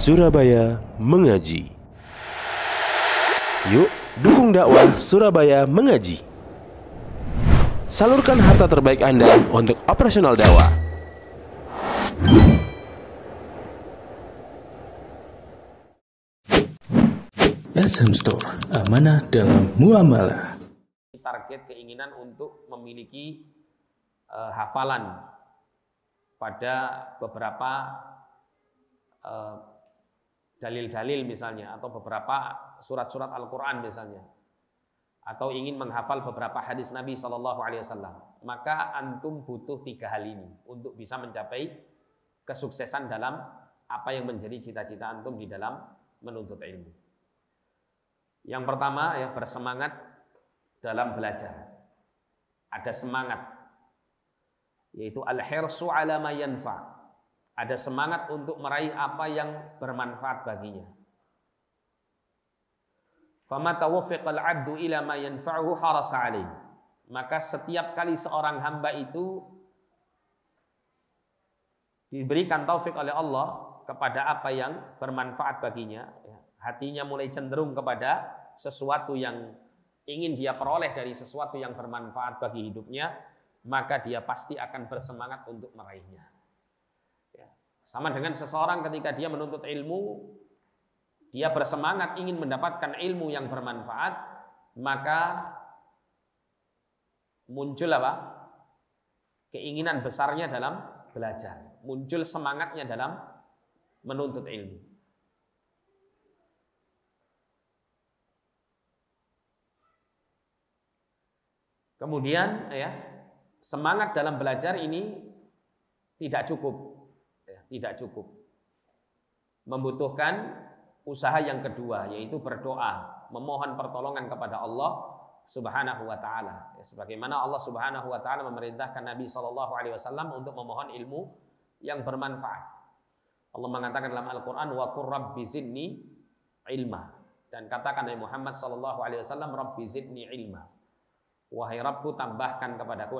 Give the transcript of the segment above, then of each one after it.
Surabaya Mengaji. Yuk, dukung dakwah Surabaya Mengaji. Salurkan harta terbaik Anda untuk operasional dakwah. SM Store, amanah dalam muamalah. Target keinginan untuk memiliki hafalan pada beberapa dalil-dalil misalnya, atau beberapa surat-surat Al-Quran misalnya, atau ingin menghafal beberapa hadis Nabi SAW, maka antum butuh 3 hal ini untuk bisa mencapai kesuksesan dalam apa yang menjadi cita-cita antum di dalam menuntut ilmu. Yang pertama, ya, bersemangat dalam belajar. Ada semangat, yaitu al-hirsu ala ma yanfa'. Ada semangat untuk meraih apa yang bermanfaat baginya. Famata waffiqal 'abdu ila ma yanfa'uhu harasa 'alaihi. Maka setiap kali seorang hamba itu diberikan taufik oleh Allah kepada apa yang bermanfaat baginya, hatinya mulai cenderung kepada sesuatu yang ingin dia peroleh dari sesuatu yang bermanfaat bagi hidupnya, maka dia pasti akan bersemangat untuk meraihnya. Sama dengan seseorang ketika dia menuntut ilmu, dia bersemangat ingin mendapatkan ilmu yang bermanfaat, maka muncul apa? Keinginan besarnya dalam belajar, muncul semangatnya dalam menuntut ilmu. Kemudian, ya, semangat dalam belajar ini tidak cukup. Tidak cukup. Membutuhkan usaha yang kedua, yaitu berdoa, memohon pertolongan kepada Allah Subhanahu wa taala. Sebagaimana Allah Subhanahu wa taala memerintahkan Nabi SAW untuk memohon ilmu yang bermanfaat. Allah mengatakan dalam Al-Qur'an, wa qur rabbi zidni ilma. Dan katakan Nabi Muhammad SAW, rabbi zidni ilma. Wahai Rabbku, tambahkan kepadaku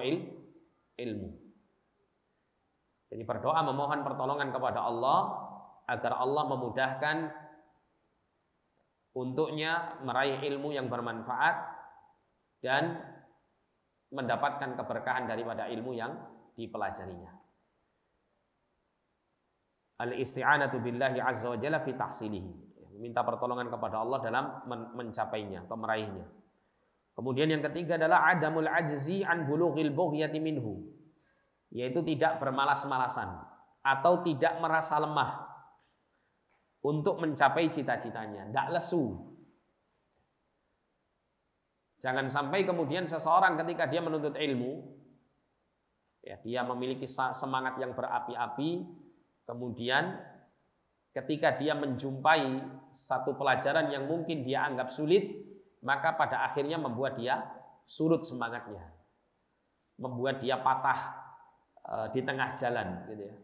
ilmu. Jadi berdoa memohon pertolongan kepada Allah agar Allah memudahkan untuknya meraih ilmu yang bermanfaat dan mendapatkan keberkahan daripada ilmu yang dipelajarinya. Al-isti'anatu billahi azza wa jalla fi tahsilihi. Minta pertolongan kepada Allah dalam mencapainya atau meraihnya. Kemudian yang ketiga adalah adamul ajzi an bulughil bughyati minhu. Yaitu tidak bermalas-malasan atau tidak merasa lemah untuk mencapai cita-citanya, tidak lesu. Jangan sampai kemudian seseorang ketika dia menuntut ilmu, ya, dia memiliki semangat yang berapi-api, kemudian ketika dia menjumpai satu pelajaran yang mungkin dia anggap sulit, maka pada akhirnya membuat dia surut semangatnya, membuat dia patah di tengah jalan, gitu ya.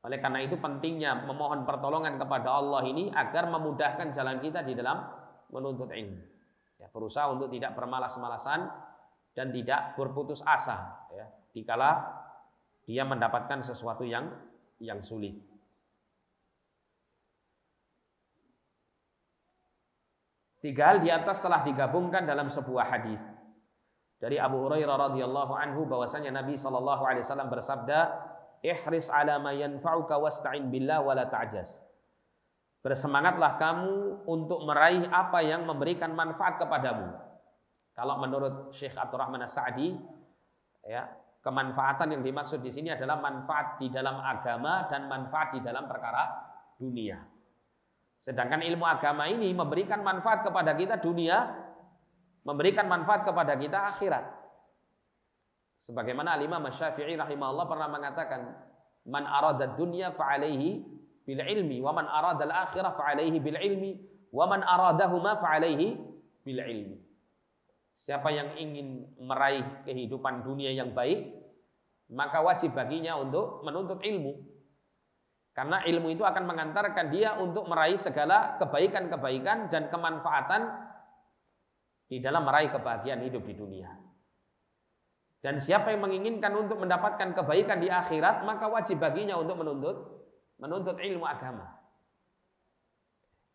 Oleh karena itu pentingnya memohon pertolongan kepada Allah ini agar memudahkan jalan kita di dalam menuntut ilmu. Ya, berusaha untuk tidak bermalas-malasan dan tidak berputus asa, ya, dikala dia mendapatkan sesuatu yang sulit. Tiga hal di atas telah digabungkan dalam sebuah hadis dari Abu Hurairah radhiyallahu anhu bahwasanya Nabi SAW bersabda, ihris ala ma yanfa'uka wasta'in billah wa la ta'jaz. Bersemangatlah kamu untuk meraih apa yang memberikan manfaat kepadamu. Kalau menurut Syekh Abdurrahman As-Sa'di, ya, kemanfaatan yang dimaksud di sini adalah manfaat di dalam agama dan manfaat di dalam perkara dunia. Sedangkan ilmu agama ini memberikan manfaat kepada kita dunia, memberikan manfaat kepada kita akhirat. Sebagaimana Imam Syafi'i rahimahullah pernah mengatakan, man arada dunya fa'alaihi bil ilmi wa man arada al akhirah fa'alaihi bil ilmi wa man aradahuma fa'alaihi bil ilmi. Siapa yang ingin meraih kehidupan dunia yang baik, maka wajib baginya untuk menuntut ilmu. Karena ilmu itu akan mengantarkan dia untuk meraih segala kebaikan-kebaikan dan kemanfaatan di dalam meraih kebahagiaan hidup di dunia. Dan siapa yang menginginkan untuk mendapatkan kebaikan di akhirat, maka wajib baginya untuk menuntut menuntut ilmu agama.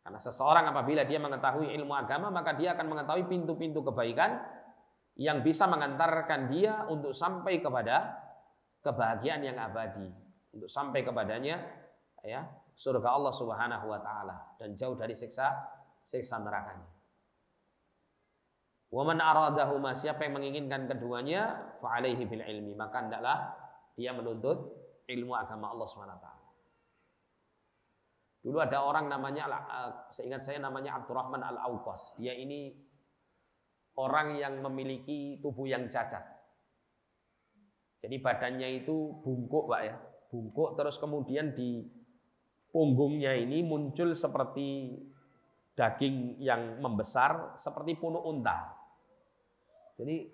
Karena seseorang apabila dia mengetahui ilmu agama, maka dia akan mengetahui pintu-pintu kebaikan yang bisa mengantarkan dia untuk sampai kepada kebahagiaan yang abadi, untuk sampai kepadanya ya surga Allah Subhanahu wa taala dan jauh dari siksa nerakanya. Wa man aradahuma, siapa yang menginginkan keduanya, fa alaihi bil ilmi, maka hendaklah dia menuntut ilmu agama Allah Subhanahu wa taala. Dulu ada orang namanya, seingat saya namanya Abdurrahman Al-Auqas. Dia ini orang yang memiliki tubuh yang cacat. Jadi badannya itu bungkuk, Pak ya. Bungkuk, terus kemudian di punggungnya ini muncul seperti daging yang membesar, seperti punuk unta. Jadi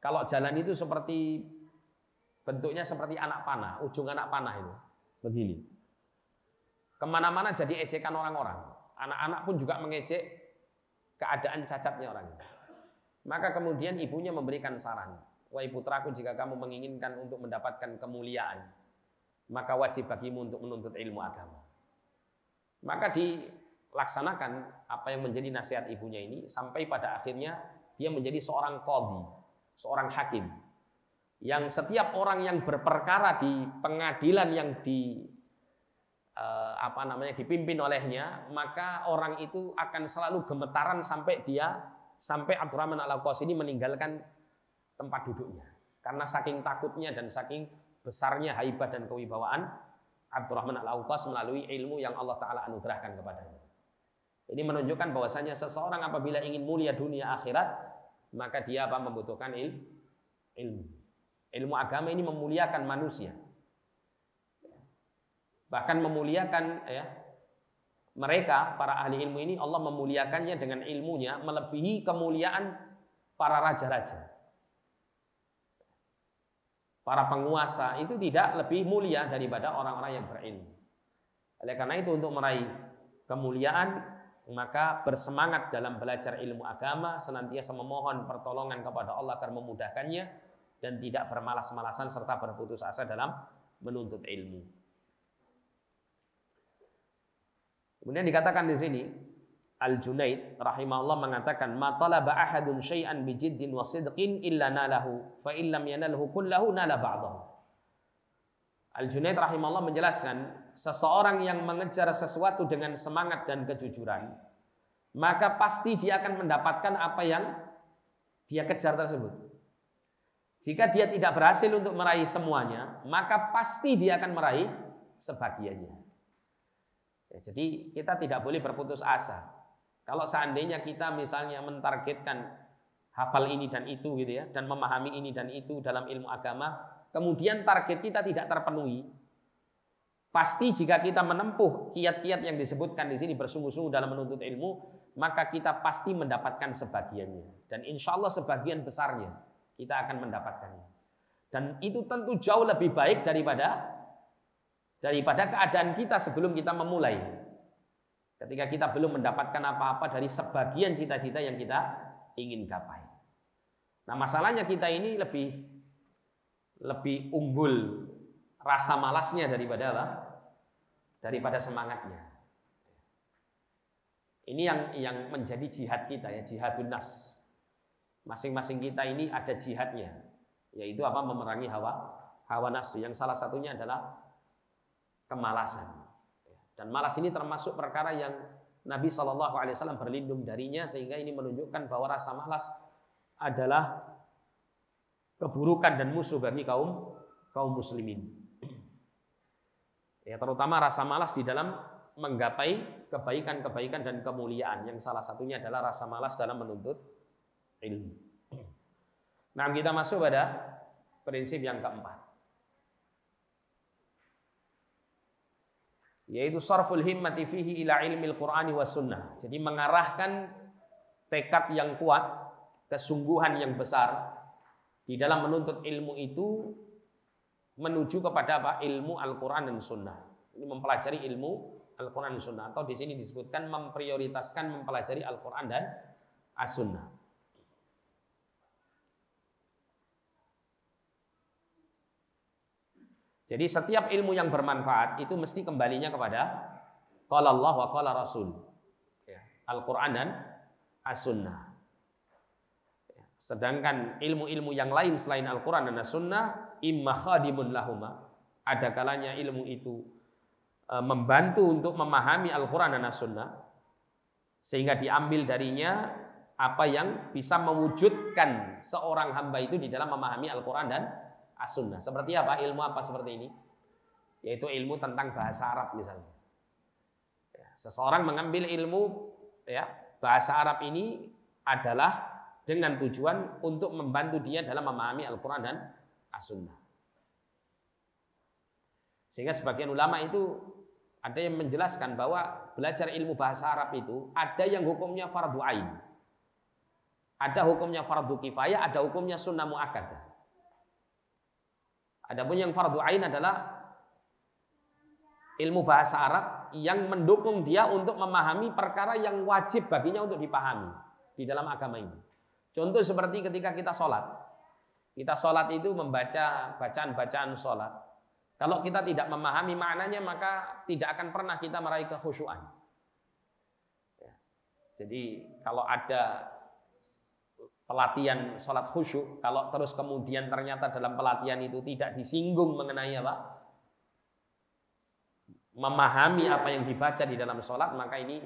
kalau jalan itu seperti bentuknya seperti anak panah, ujung anak panah itu. Begini. Kemana-mana jadi ejekan orang-orang. Anak-anak pun juga mengejek keadaan cacatnya orang. Maka kemudian ibunya memberikan saran. Wahai putraku, jika kamu menginginkan untuk mendapatkan kemuliaan, maka wajib bagimu untuk menuntut ilmu agama. Maka dilaksanakan apa yang menjadi nasihat ibunya ini, sampai pada akhirnya dia menjadi seorang qadhi, seorang hakim. Yang setiap orang yang berperkara di pengadilan yang dipimpin olehnya, maka orang itu akan selalu gemetaran sampai Abdurrahman Al-Auqas ini meninggalkan tempat duduknya. Karena saking takutnya dan saking besarnya haibah dan kewibawaan Abdurrahman Al-Auqas melalui ilmu yang Allah Ta'ala anugerahkan kepadanya. Ini menunjukkan bahwasanya seseorang apabila ingin mulia dunia akhirat, maka dia membutuhkan ilmu. Ilmu agama ini memuliakan manusia. Bahkan memuliakan mereka, para ahli ilmu ini, Allah memuliakannya dengan ilmunya melebihi kemuliaan para raja-raja. Para penguasa itu tidak lebih mulia daripada orang-orang yang berilmu. Oleh karena itu, untuk meraih kemuliaan, maka bersemangat dalam belajar ilmu agama, senantiasa memohon pertolongan kepada Allah agar memudahkannya, dan tidak bermalas-malasan serta berputus asa dalam menuntut ilmu. Kemudian dikatakan di sini, Al-Junaid rahimahullah mengatakan, "Ma talaba ahadun syai'an bi jiddin wa sidqin illa nalahu, fa illam yanalhu kullahu nala ba'dahu." Al-Junaid rahimahullah menjelaskan, seseorang yang mengejar sesuatu dengan semangat dan kejujuran, maka pasti dia akan mendapatkan apa yang dia kejar tersebut. Jika dia tidak berhasil untuk meraih semuanya, maka pasti dia akan meraih sebagiannya. Ya, jadi kita tidak boleh berputus asa. Kalau seandainya kita misalnya mentargetkan hafal ini dan itu gitu ya, dan memahami ini dan itu dalam ilmu agama, kemudian target kita tidak terpenuhi, pasti jika kita menempuh kiat-kiat yang disebutkan di sini bersungguh-sungguh dalam menuntut ilmu, maka kita pasti mendapatkan sebagiannya. Dan insya Allah sebagian besarnya kita akan mendapatkannya. Dan itu tentu jauh lebih baik daripada keadaan kita sebelum kita memulai. Ketika kita belum mendapatkan apa-apa dari sebagian cita-cita yang kita ingin gapai. Nah, masalahnya kita ini lebih unggul rasa malasnya daripada apa? Daripada semangatnya. Ini yang menjadi jihad kita ya, jihadun nafs. Masing-masing kita ini ada jihadnya, yaitu apa? Memerangi hawa nafsu. Yang salah satunya adalah kemalasan. Dan malas ini termasuk perkara yang Nabi SAW berlindung darinya, sehingga ini menunjukkan bahwa rasa malas adalah keburukan dan musuh bagi kaum muslimin. Ya, terutama rasa malas di dalam menggapai kebaikan-kebaikan dan kemuliaan, yang salah satunya adalah rasa malas dalam menuntut ilmu. Nah, kita masuk pada prinsip yang keempat, yaitu sarful himmati fihi ila ilmil Qur'ani was sunnah. Jadi mengarahkan tekad yang kuat, kesungguhan yang besar di dalam menuntut ilmu itu menuju kepada apa? Ilmu Al-Qur'an dan sunnah. Ini mempelajari ilmu Al-Qur'an dan sunnah, atau di sini disebutkan memprioritaskan mempelajari Al-Qur'an dan As-Sunnah. Jadi setiap ilmu yang bermanfaat itu mesti kembalinya kepada qala Allah wa qala Rasul. Al-Quran dan As-Sunnah. Sedangkan ilmu-ilmu yang lain selain Al-Quran dan As-Sunnah, imma khadimun lahuma, ada kalanya ilmu itu membantu untuk memahami Al-Quran dan As-Sunnah, sehingga diambil darinya apa yang bisa mewujudkan seorang hamba itu di dalam memahami Al-Quran dan As-Sunnah. Seperti apa? Ilmu apa seperti ini? Yaitu ilmu tentang bahasa Arab misalnya. Seseorang mengambil ilmu bahasa Arab ini adalah dengan tujuan untuk membantu dia dalam memahami Al-Quran dan As-Sunnah. Sehingga sebagian ulama itu ada yang menjelaskan bahwa belajar ilmu bahasa Arab itu ada yang hukumnya fardu ain, ada hukumnya fardu kifayah, ada hukumnya sunnah muakkadah. Adapun yang fardu ain adalah ilmu bahasa Arab yang mendukung dia untuk memahami perkara yang wajib baginya untuk dipahami di dalam agama ini. Contoh seperti ketika kita sholat. Kita sholat itu membaca bacaan-bacaan sholat. Kalau kita tidak memahami maknanya, maka tidak akan pernah kita meraih kekhusyuan. Jadi kalau ada pelatihan sholat khusyuk, kalau terus kemudian ternyata dalam pelatihan itu tidak disinggung mengenai apa? Memahami apa yang dibaca di dalam sholat, maka ini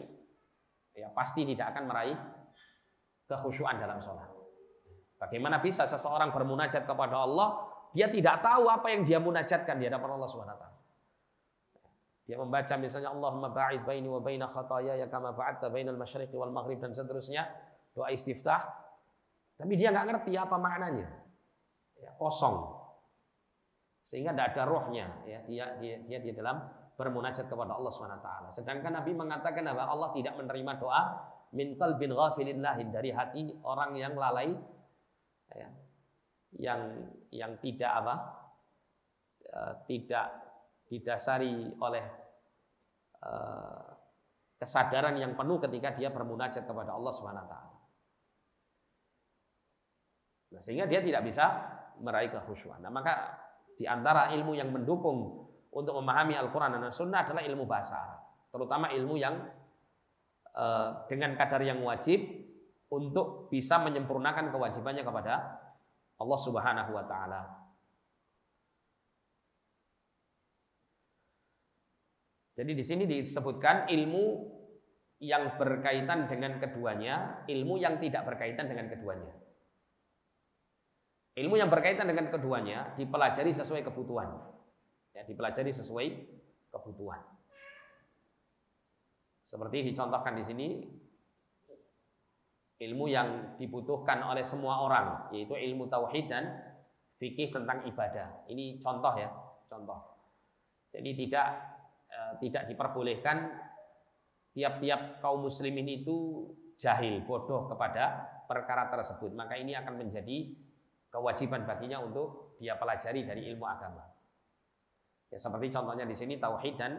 pasti tidak akan meraih kekhusyuan dalam sholat. Bagaimana bisa seseorang bermunajat kepada Allah, dia tidak tahu apa yang dia munajatkan di hadapan Allah Subhanahu wa taala. Dia membaca misalnya Allahumma ba'id baini wa baina khataaya kama ba'adta bainal masyriqi wal maghrib dan seterusnya, doa istiftah, tapi dia nggak ngerti apa maknanya. Kosong. Sehingga tidak ada rohnya, dia di dalam bermunajat kepada Allah Subhanahu wa taala. Sedangkan Nabi mengatakan bahwa Allah tidak menerima doa min qalbin ghafilin lahin, dari hati orang yang lalai, yang tidak tidak didasari oleh kesadaran yang penuh ketika dia bermunajat kepada Allah Subhanahu wa taala. Nah, sehingga dia tidak bisa meraih kekhusyuan. Nah, maka di antara ilmu yang mendukung untuk memahami Al-Quran dan As-Sunnah adalah ilmu bahasa Arab, terutama ilmu yang dengan kadar yang wajib untuk bisa menyempurnakan kewajibannya kepada Allah Subhanahu wa taala. Jadi di sini disebutkan ilmu yang berkaitan dengan keduanya, ilmu yang tidak berkaitan dengan keduanya. Ilmu yang berkaitan dengan keduanya dipelajari sesuai kebutuhan. Dipelajari sesuai kebutuhan. Seperti dicontohkan di sini, ilmu yang dibutuhkan oleh semua orang, yaitu ilmu tauhid dan fikih tentang ibadah. Ini contoh contoh. Jadi tidak diperbolehkan tiap-tiap kaum muslimin itu jahil, bodoh kepada perkara tersebut. Maka ini akan menjadi kewajiban baginya untuk dia pelajari dari ilmu agama. Seperti contohnya di sini tauhid dan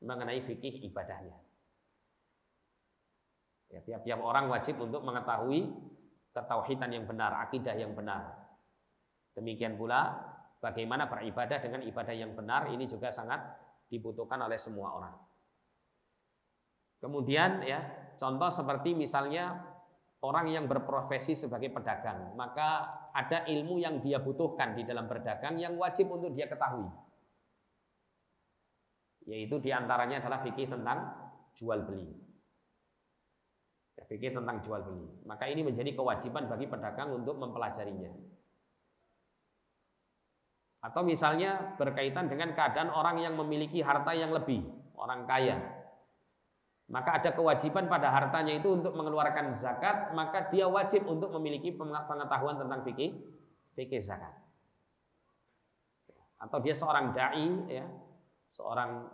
mengenai fikih ibadahnya. Tiap-tiap orang wajib untuk mengetahui ketauhidan yang benar, akidah yang benar. Demikian pula bagaimana beribadah dengan ibadah yang benar, ini juga sangat dibutuhkan oleh semua orang. Kemudian contoh seperti misalnya orang yang berprofesi sebagai pedagang, maka ada ilmu yang dia butuhkan di dalam berdagang yang wajib untuk dia ketahui. Yaitu diantaranya adalah fikih tentang jual beli. Fikih tentang jual beli. Maka ini menjadi kewajiban bagi pedagang untuk mempelajarinya. Atau misalnya berkaitan dengan keadaan orang yang memiliki harta yang lebih, orang kaya. Maka ada kewajiban pada hartanya itu untuk mengeluarkan zakat, maka dia wajib untuk memiliki pengetahuan tentang fikih zakat. Atau dia seorang dai, seorang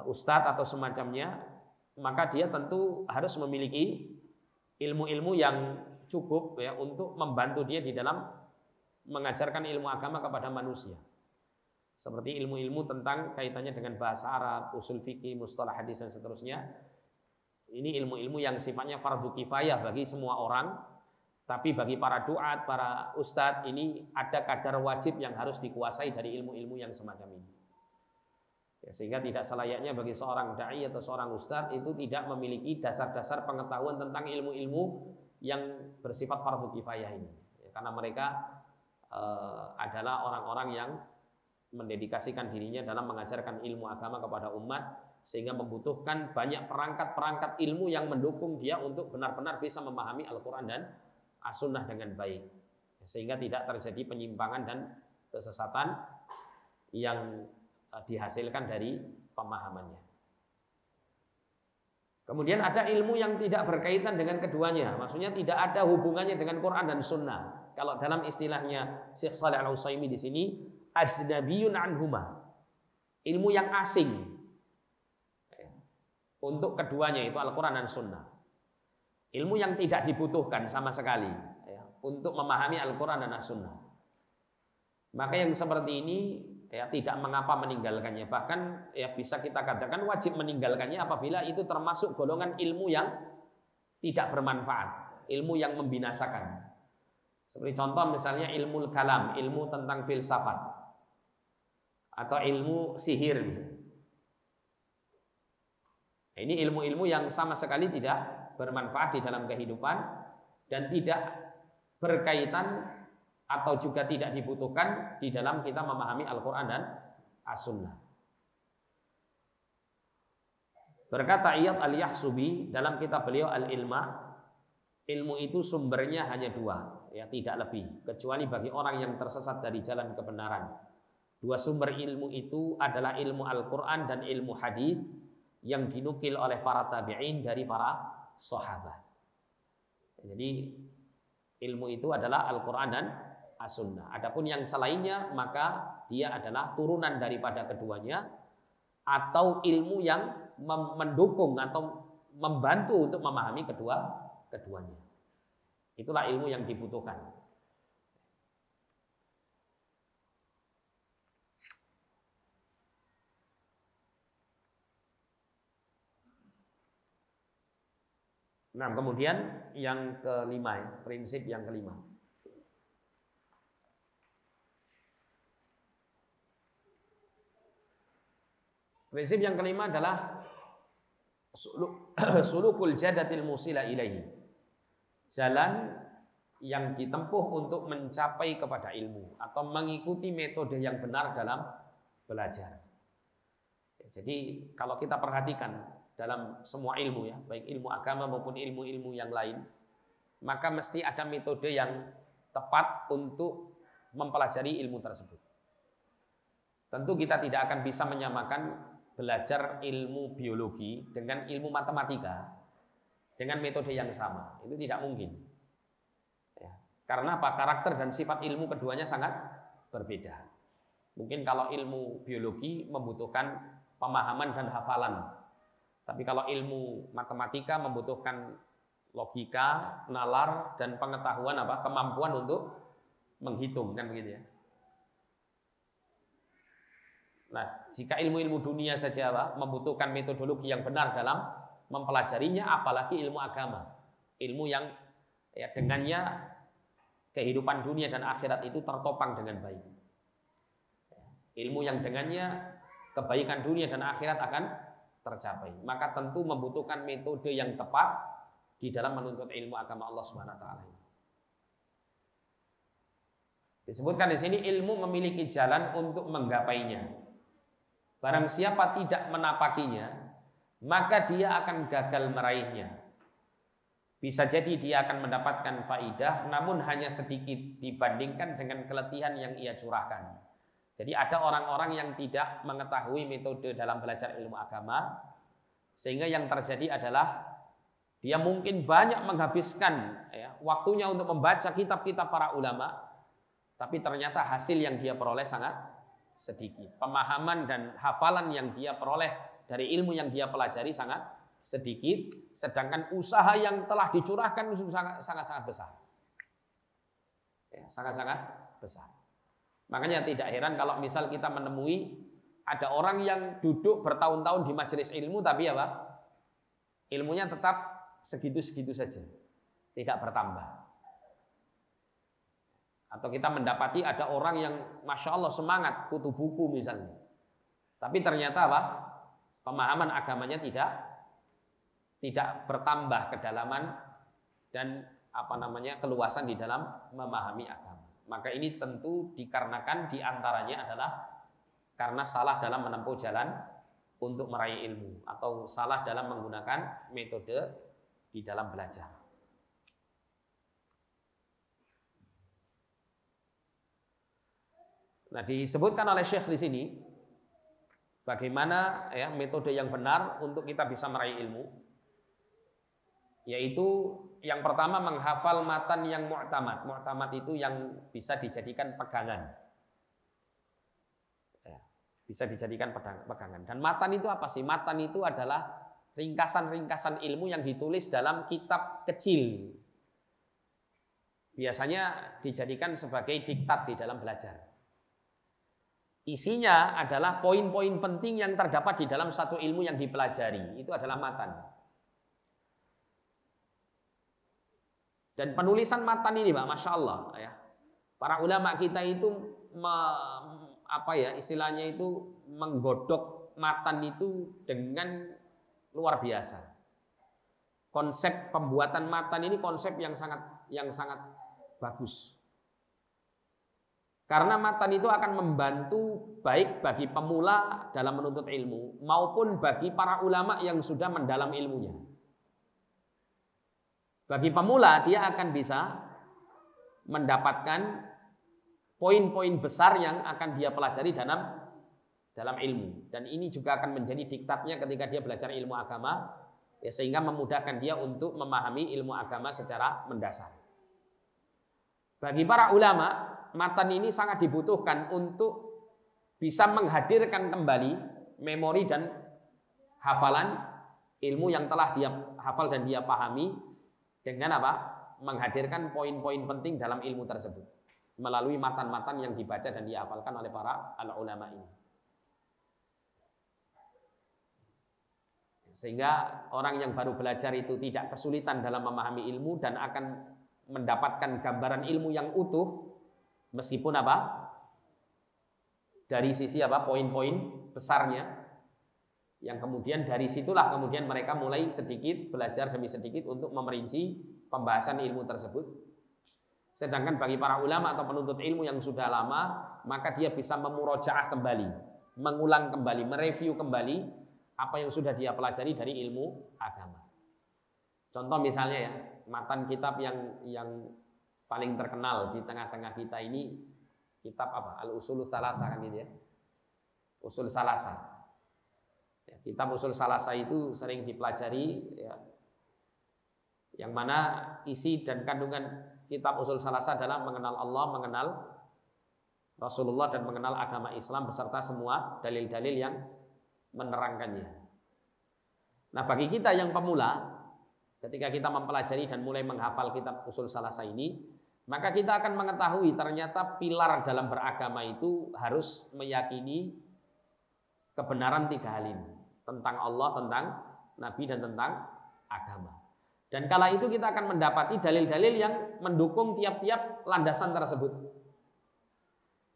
ustadz atau semacamnya, maka dia tentu harus memiliki ilmu-ilmu yang cukup untuk membantu dia di dalam mengajarkan ilmu agama kepada manusia. Seperti ilmu-ilmu tentang kaitannya dengan bahasa Arab, usul fikih, mustalah hadis dan seterusnya. Ini ilmu-ilmu yang sifatnya fardu kifayah bagi semua orang, Tapi bagi para duat, para ustadz, ini ada kadar wajib yang harus dikuasai dari ilmu-ilmu yang semacam ini. Ya, sehingga tidak selayaknya bagi seorang da'i atau seorang ustadz itu tidak memiliki dasar-dasar pengetahuan tentang ilmu-ilmu yang bersifat fardu kifayah ini. Ya, karena mereka adalah orang-orang yang mendedikasikan dirinya dalam mengajarkan ilmu agama kepada umat, sehingga membutuhkan banyak perangkat-perangkat ilmu yang mendukung dia untuk benar-benar bisa memahami Al-Quran dan As-Sunnah dengan baik, sehingga tidak terjadi penyimpangan dan kesesatan yang dihasilkan dari pemahamannya. Kemudian ada ilmu yang tidak berkaitan dengan keduanya, maksudnya tidak ada hubungannya dengan Quran dan Sunnah. Kalau dalam istilahnya Syekh Shalih Al-Utsaimin di sini, ajnabiyun anhuma, ilmu yang asing untuk keduanya, itu Al-Quran dan Sunnah. Ilmu yang tidak dibutuhkan sama sekali ya, untuk memahami Al-Quran dan As-Sunnah. Maka yang seperti ini ya, tidak mengapa meninggalkannya. Bahkan ya, bisa kita katakan wajib meninggalkannya apabila itu termasuk golongan ilmu yang tidak bermanfaat, ilmu yang membinasakan. Seperti contoh misalnya ilmu kalam, ilmu tentang filsafat, atau ilmu sihir misalnya. Ini ilmu-ilmu yang sama sekali tidak bermanfaat di dalam kehidupan dan tidak berkaitan atau juga tidak dibutuhkan di dalam kita memahami Al-Quran dan As-Sunnah. Berkata Iyad Al-Yahsubi dalam kitab beliau Al-Ilmah, ilmu itu sumbernya hanya dua, ya tidak lebih, kecuali bagi orang yang tersesat dari jalan kebenaran. Dua sumber ilmu itu adalah ilmu Al-Quran dan ilmu hadis yang dinukil oleh para tabi'in dari para sahabat. Jadi ilmu itu adalah Al-Quran dan As-Sunnah. Adapun yang selainnya maka dia adalah turunan daripada keduanya, atau ilmu yang mendukung atau membantu untuk memahami keduanya. Itulah ilmu yang dibutuhkan. Nah, kemudian yang kelima, ya, prinsip yang kelima. Prinsip yang kelima adalah sulukul jadatil musila ilaihi. Jalan yang ditempuh untuk mencapai kepada ilmu atau mengikuti metode yang benar dalam belajar. Jadi kalau kita perhatikan dalam semua ilmu ya, baik ilmu agama maupun ilmu-ilmu yang lain, maka mesti ada metode yang tepat untuk mempelajari ilmu tersebut. Tentu kita tidak akan bisa menyamakan belajar ilmu biologi dengan ilmu matematika dengan metode yang sama. Itu tidak mungkin. Ya, karena apa? Karakter dan sifat ilmu keduanya sangat berbeda. Mungkin kalau ilmu biologi membutuhkan pemahaman dan hafalan. Tapi kalau ilmu matematika membutuhkan logika, nalar, dan pengetahuan kemampuan untuk menghitung, kan begitu ya. Nah, jika ilmu-ilmu dunia saja membutuhkan metodologi yang benar dalam mempelajarinya, apalagi ilmu agama, ilmu yang ya dengannya kehidupan dunia dan akhirat itu tertopang dengan baik. Ilmu yang dengannya kebaikan dunia dan akhirat akan tercapai. Maka tentu membutuhkan metode yang tepat di dalam menuntut ilmu agama Allah Subhanahu wa taala. Disebutkan di sini ilmu memiliki jalan untuk menggapainya. Barang siapa tidak menapakinya, maka dia akan gagal meraihnya. Bisa jadi dia akan mendapatkan faidah, namun hanya sedikit dibandingkan dengan keletihan yang ia curahkan. Jadi ada orang-orang yang tidak mengetahui metode dalam belajar ilmu agama, sehingga yang terjadi adalah dia mungkin banyak menghabiskan waktunya untuk membaca kitab-kitab para ulama, tapi ternyata hasil yang dia peroleh sangat sedikit. Pemahaman dan hafalan yang dia peroleh dari ilmu yang dia pelajari sangat sedikit, sedangkan usaha yang telah dicurahkan sangat-sangat besar. Sangat-sangat besar. Makanya tidak heran kalau misal kita menemui ada orang yang duduk bertahun-tahun di majelis ilmu, tapi ilmunya tetap segitu-segitu saja, tidak bertambah. Atau kita mendapati ada orang yang Masya Allah semangat kutu buku misalnya. Tapi ternyata apa? Pemahaman agamanya tidak bertambah kedalaman dan keluasan di dalam memahami agama. Maka ini tentu dikarenakan diantaranya adalah karena salah dalam menempuh jalan untuk meraih ilmu atau salah dalam menggunakan metode di dalam belajar. Nah, disebutkan oleh Syekh di sini bagaimana ya metode yang benar untuk kita bisa meraih ilmu, yaitu yang pertama menghafal matan yang mu'tamad. Mu'tamad itu yang bisa dijadikan pegangan. Ya, bisa dijadikan pegangan. Dan matan itu apa sih? Matan itu adalah ringkasan-ringkasan ilmu yang ditulis dalam kitab kecil. Biasanya dijadikan sebagai diktat di dalam belajar. Isinya adalah poin-poin penting yang terdapat di dalam satu ilmu yang dipelajari. Itu adalah matan. Dan penulisan matan ini, Pak, Masya Allah, ya, para ulama kita itu istilahnya itu menggodok matan itu dengan luar biasa. Konsep pembuatan matan ini konsep yang sangat bagus. Karena matan itu akan membantu baik bagi pemula dalam menuntut ilmu maupun bagi para ulama yang sudah mendalam ilmunya. Bagi pemula dia akan bisa mendapatkan poin-poin besar yang akan dia pelajari dalam ilmu. Dan ini juga akan menjadi diktatnya ketika dia belajar ilmu agama, ya, sehingga memudahkan dia untuk memahami ilmu agama secara mendasar. Bagi para ulama, matan ini sangat dibutuhkan untuk bisa menghadirkan kembali memori dan hafalan ilmu yang telah dia hafal dan dia pahami dengan apa? Menghadirkan poin-poin penting dalam ilmu tersebut melalui matan-matan yang dibaca dan dihafalkan oleh para ulama ini. Sehingga orang yang baru belajar itu tidak kesulitan dalam memahami ilmu dan akan mendapatkan gambaran ilmu yang utuh. Meskipun apa? Dari sisi apa? Poin-poin besarnya. Yang kemudian dari situlah kemudian mereka mulai sedikit belajar demi sedikit untuk memerinci pembahasan ilmu tersebut. Sedangkan bagi para ulama atau penuntut ilmu yang sudah lama, maka dia bisa memurojaah kembali, mengulang kembali, mereview kembali apa yang sudah dia pelajari dari ilmu agama. Contoh misalnya ya, matan kitab yang paling terkenal di tengah-tengah kita ini kitab apa? Al-Usulus Salasah kan gitu ya. Usul Salasah. Ya, kitab Usul Salasah itu sering dipelajari ya. Yang mana isi dan kandungan kitab Usul Salasah adalah mengenal Allah, mengenal Rasulullah dan mengenal agama Islam beserta semua dalil-dalil yang menerangkannya. Nah, bagi kita yang pemula, ketika kita mempelajari dan mulai menghafal kitab Usul Salasah ini, maka kita akan mengetahui ternyata pilar dalam beragama itu harus meyakini kebenaran 3 hal ini. Tentang Allah, tentang Nabi, dan tentang agama. Dan kala itu kita akan mendapati dalil-dalil yang mendukung tiap-tiap landasan tersebut.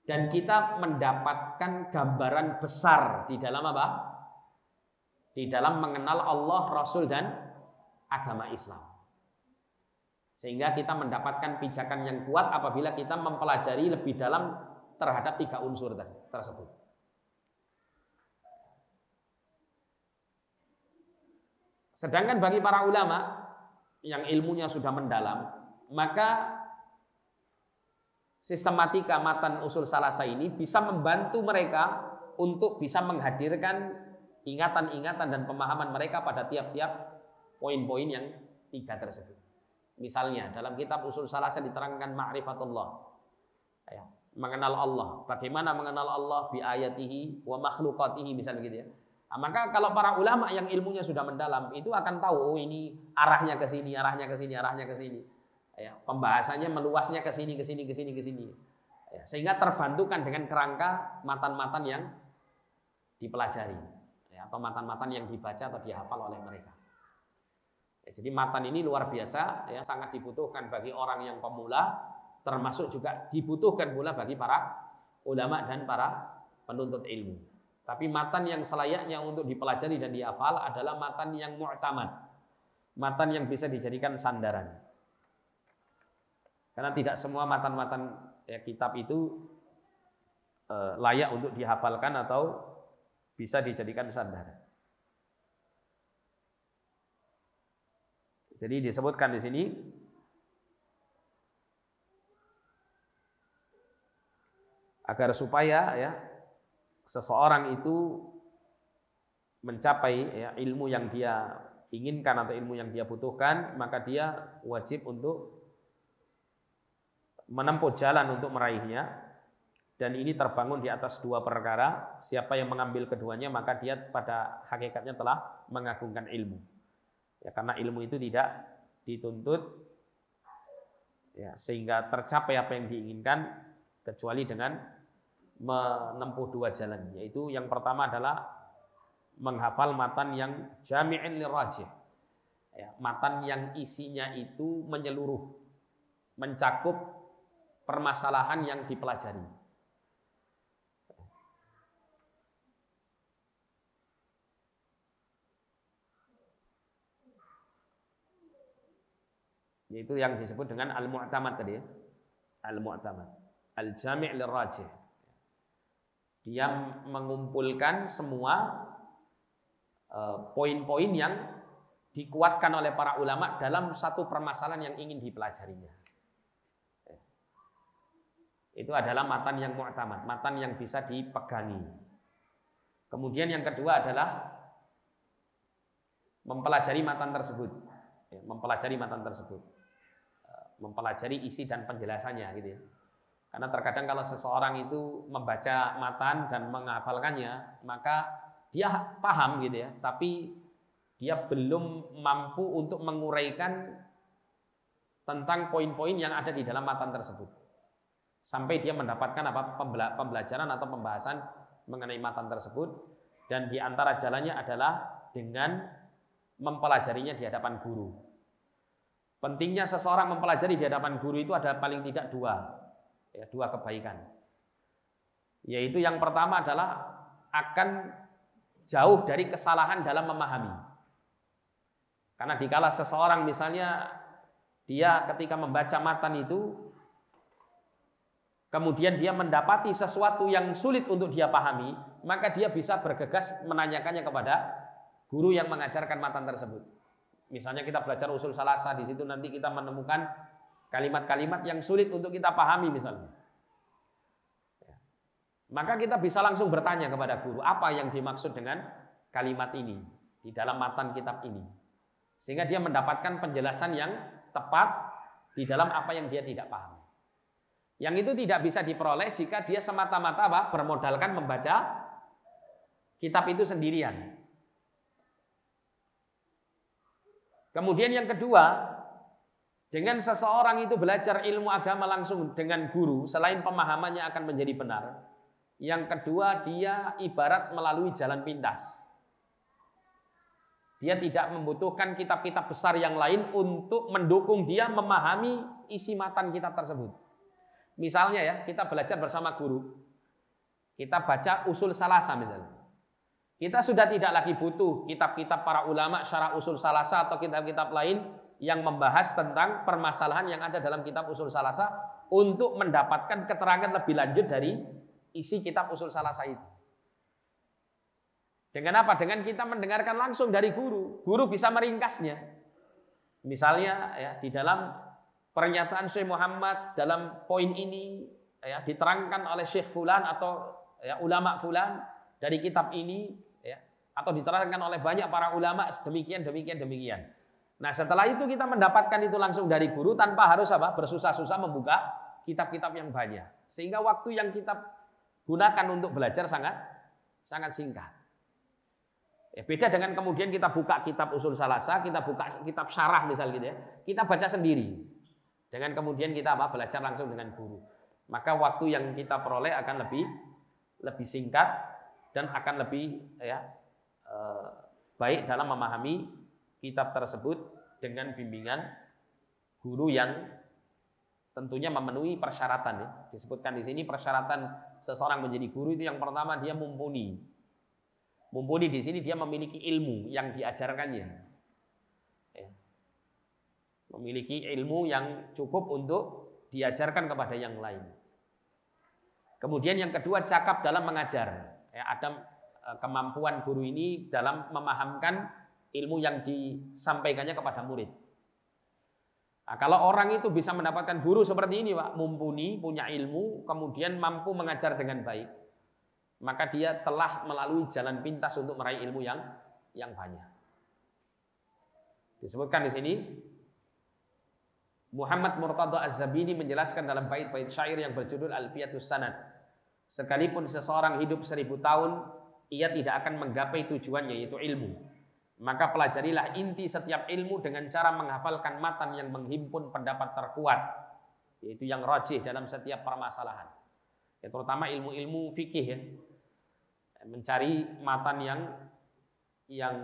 Dan kita mendapatkan gambaran besar di dalam apa? Di dalam mengenal Allah, Rasul, dan agama Islam. Sehingga kita mendapatkan pijakan yang kuat apabila kita mempelajari lebih dalam terhadap 3 unsur tersebut. Sedangkan bagi para ulama yang ilmunya sudah mendalam, maka sistematika matan Usul Salasah ini bisa membantu mereka untuk bisa menghadirkan ingatan-ingatan dan pemahaman mereka pada tiap-tiap poin-poin yang 3 tersebut. Misalnya dalam kitab Usul Salasah diterangkan ma'rifatullah, ya, mengenal Allah. Bagaimana mengenal Allah? Bi ayatihi wa makhlukatihi, misalnya gitu ya. Nah, maka kalau para ulama yang ilmunya sudah mendalam itu akan tahu, oh ini arahnya ke sini, arahnya ke sini, arahnya ke sini. Ya, pembahasannya meluasnya ke sini, ke sini, ke sini, ke sini. Ya, sehingga terbantukan dengan kerangka matan-matan yang dipelajari, ya, atau matan-matan yang dibaca atau dihafal oleh mereka. Ya, jadi matan ini luar biasa, ya, sangat dibutuhkan bagi orang yang pemula termasuk juga dibutuhkan pula bagi para ulama dan para penuntut ilmu. Tapi matan yang selayaknya untuk dipelajari dan dihafal adalah matan yang mu'tamad, matan yang bisa dijadikan sandaran. Karena tidak semua matan-matan kitab itu layak untuk dihafalkan atau bisa dijadikan sandaran. Jadi disebutkan di sini agar supaya seseorang itu mencapai ilmu yang dia inginkan atau ilmu yang dia butuhkan, maka dia wajib untuk menempuh jalan untuk meraihnya, dan ini terbangun di atas dua perkara. Siapa yang mengambil keduanya maka dia pada hakikatnya telah mengagungkan ilmu. Karena ilmu itu tidak dituntut sehingga tercapai apa yang diinginkan kecuali dengan menempuh dua jalan, yaitu yang pertama adalah menghafal matan yang jami'in lirajih, matan yang isinya itu menyeluruh, mencakup permasalahan yang dipelajari. Yaitu yang disebut dengan al-mu'tamad tadi ya. Al-mu'tamad, al-jami' lirajih. Dia mengumpulkan semua poin-poin yang dikuatkan oleh para ulama dalam satu permasalahan yang ingin dipelajarinya. Itu adalah matan yang mu'tamad, matan yang bisa dipegangi. Kemudian yang kedua adalah mempelajari matan tersebut, mempelajari matan tersebut, mempelajari isi dan penjelasannya, gitu ya. Karena terkadang kalau seseorang itu membaca matan dan menghafalkannya, maka dia paham, gitu ya, tapi dia belum mampu untuk menguraikan tentang poin-poin yang ada di dalam matan tersebut. Sampai dia mendapatkan pembelajaran atau pembahasan mengenai matan tersebut, dan di antara jalannya adalah dengan mempelajarinya di hadapan guru. Pentingnya seseorang mempelajari di hadapan guru itu ada paling tidak dua kebaikan. Yaitu yang pertama adalah akan jauh dari kesalahan dalam memahami. Karena dikala seseorang misalnya dia ketika membaca matan itu kemudian dia mendapati sesuatu yang sulit untuk dia pahami, maka dia bisa bergegas menanyakannya kepada guru yang mengajarkan matan tersebut. Misalnya kita belajar usul salasa, di situ nanti kita menemukan kalimat-kalimat yang sulit untuk kita pahami misalnya. Maka kita bisa langsung bertanya kepada guru, apa yang dimaksud dengan kalimat ini di dalam matan kitab ini. Sehingga dia mendapatkan penjelasan yang tepat di dalam apa yang dia tidak paham. Yang itu tidak bisa diperoleh jika dia semata-mata bermodalkan membaca kitab itu sendirian. Kemudian yang kedua, dengan seseorang itu belajar ilmu agama langsung dengan guru, selain pemahamannya akan menjadi benar, yang kedua dia ibarat melalui jalan pintas. Dia tidak membutuhkan kitab-kitab besar yang lain untuk mendukung dia memahami isi matan kitab tersebut. Misalnya ya, kita belajar bersama guru, kita baca usul salasa misalnya. Kita sudah tidak lagi butuh kitab-kitab para ulama syarah usul salasa atau kitab-kitab lain yang membahas tentang permasalahan yang ada dalam kitab usul salasa untuk mendapatkan keterangan lebih lanjut dari isi kitab usul salasa itu. Dengan apa? Dengan kita mendengarkan langsung dari guru. Guru bisa meringkasnya. Misalnya ya, di dalam pernyataan Syekh Muhammad dalam poin ini ya, diterangkan oleh Syekh Fulan atau ya, ulama Fulan dari kitab ini ya, atau diterangkan oleh banyak para ulama demikian. Nah setelah itu kita mendapatkan itu langsung dari guru tanpa harus bersusah-susah membuka kitab-kitab yang banyak, sehingga waktu yang kita gunakan untuk belajar sangat singkat. Ya, beda dengan kemudian kita buka kitab usul salasa, kita buka kitab syarah misal gitu ya, kita baca sendiri. Dengan kemudian kita belajar langsung dengan guru. Maka waktu yang kita peroleh akan lebih singkat dan akan lebih baik dalam memahami kitab tersebut dengan bimbingan guru yang tentunya memenuhi persyaratan ya. Disebutkan di sini persyaratan seseorang menjadi guru itu yang pertama dia mumpuni. Mumpuni di sini dia memiliki ilmu yang diajarkannya. Ya. Memiliki ilmu yang cukup untuk diajarkan kepada yang lain. Kemudian yang kedua cakap dalam mengajar. Ya, ada kemampuan guru ini dalam memahamkan ilmu yang disampaikannya kepada murid. Nah, kalau orang itu bisa mendapatkan guru seperti ini, Pak, mumpuni, punya ilmu, kemudian mampu mengajar dengan baik, maka dia telah melalui jalan pintas untuk meraih ilmu yang banyak. Disebutkan di sini Muhammad Murtadha Az-Zabidi menjelaskan dalam bait-bait syair yang berjudul Alfiyatus Sanad. Sekalipun seseorang hidup 1000 tahun, ia tidak akan menggapai tujuannya, yaitu ilmu. Maka pelajarilah inti setiap ilmu dengan cara menghafalkan matan yang menghimpun pendapat terkuat, yaitu yang rajih dalam setiap permasalahan. Ya, terutama ilmu-ilmu fikih ya. Mencari matan yang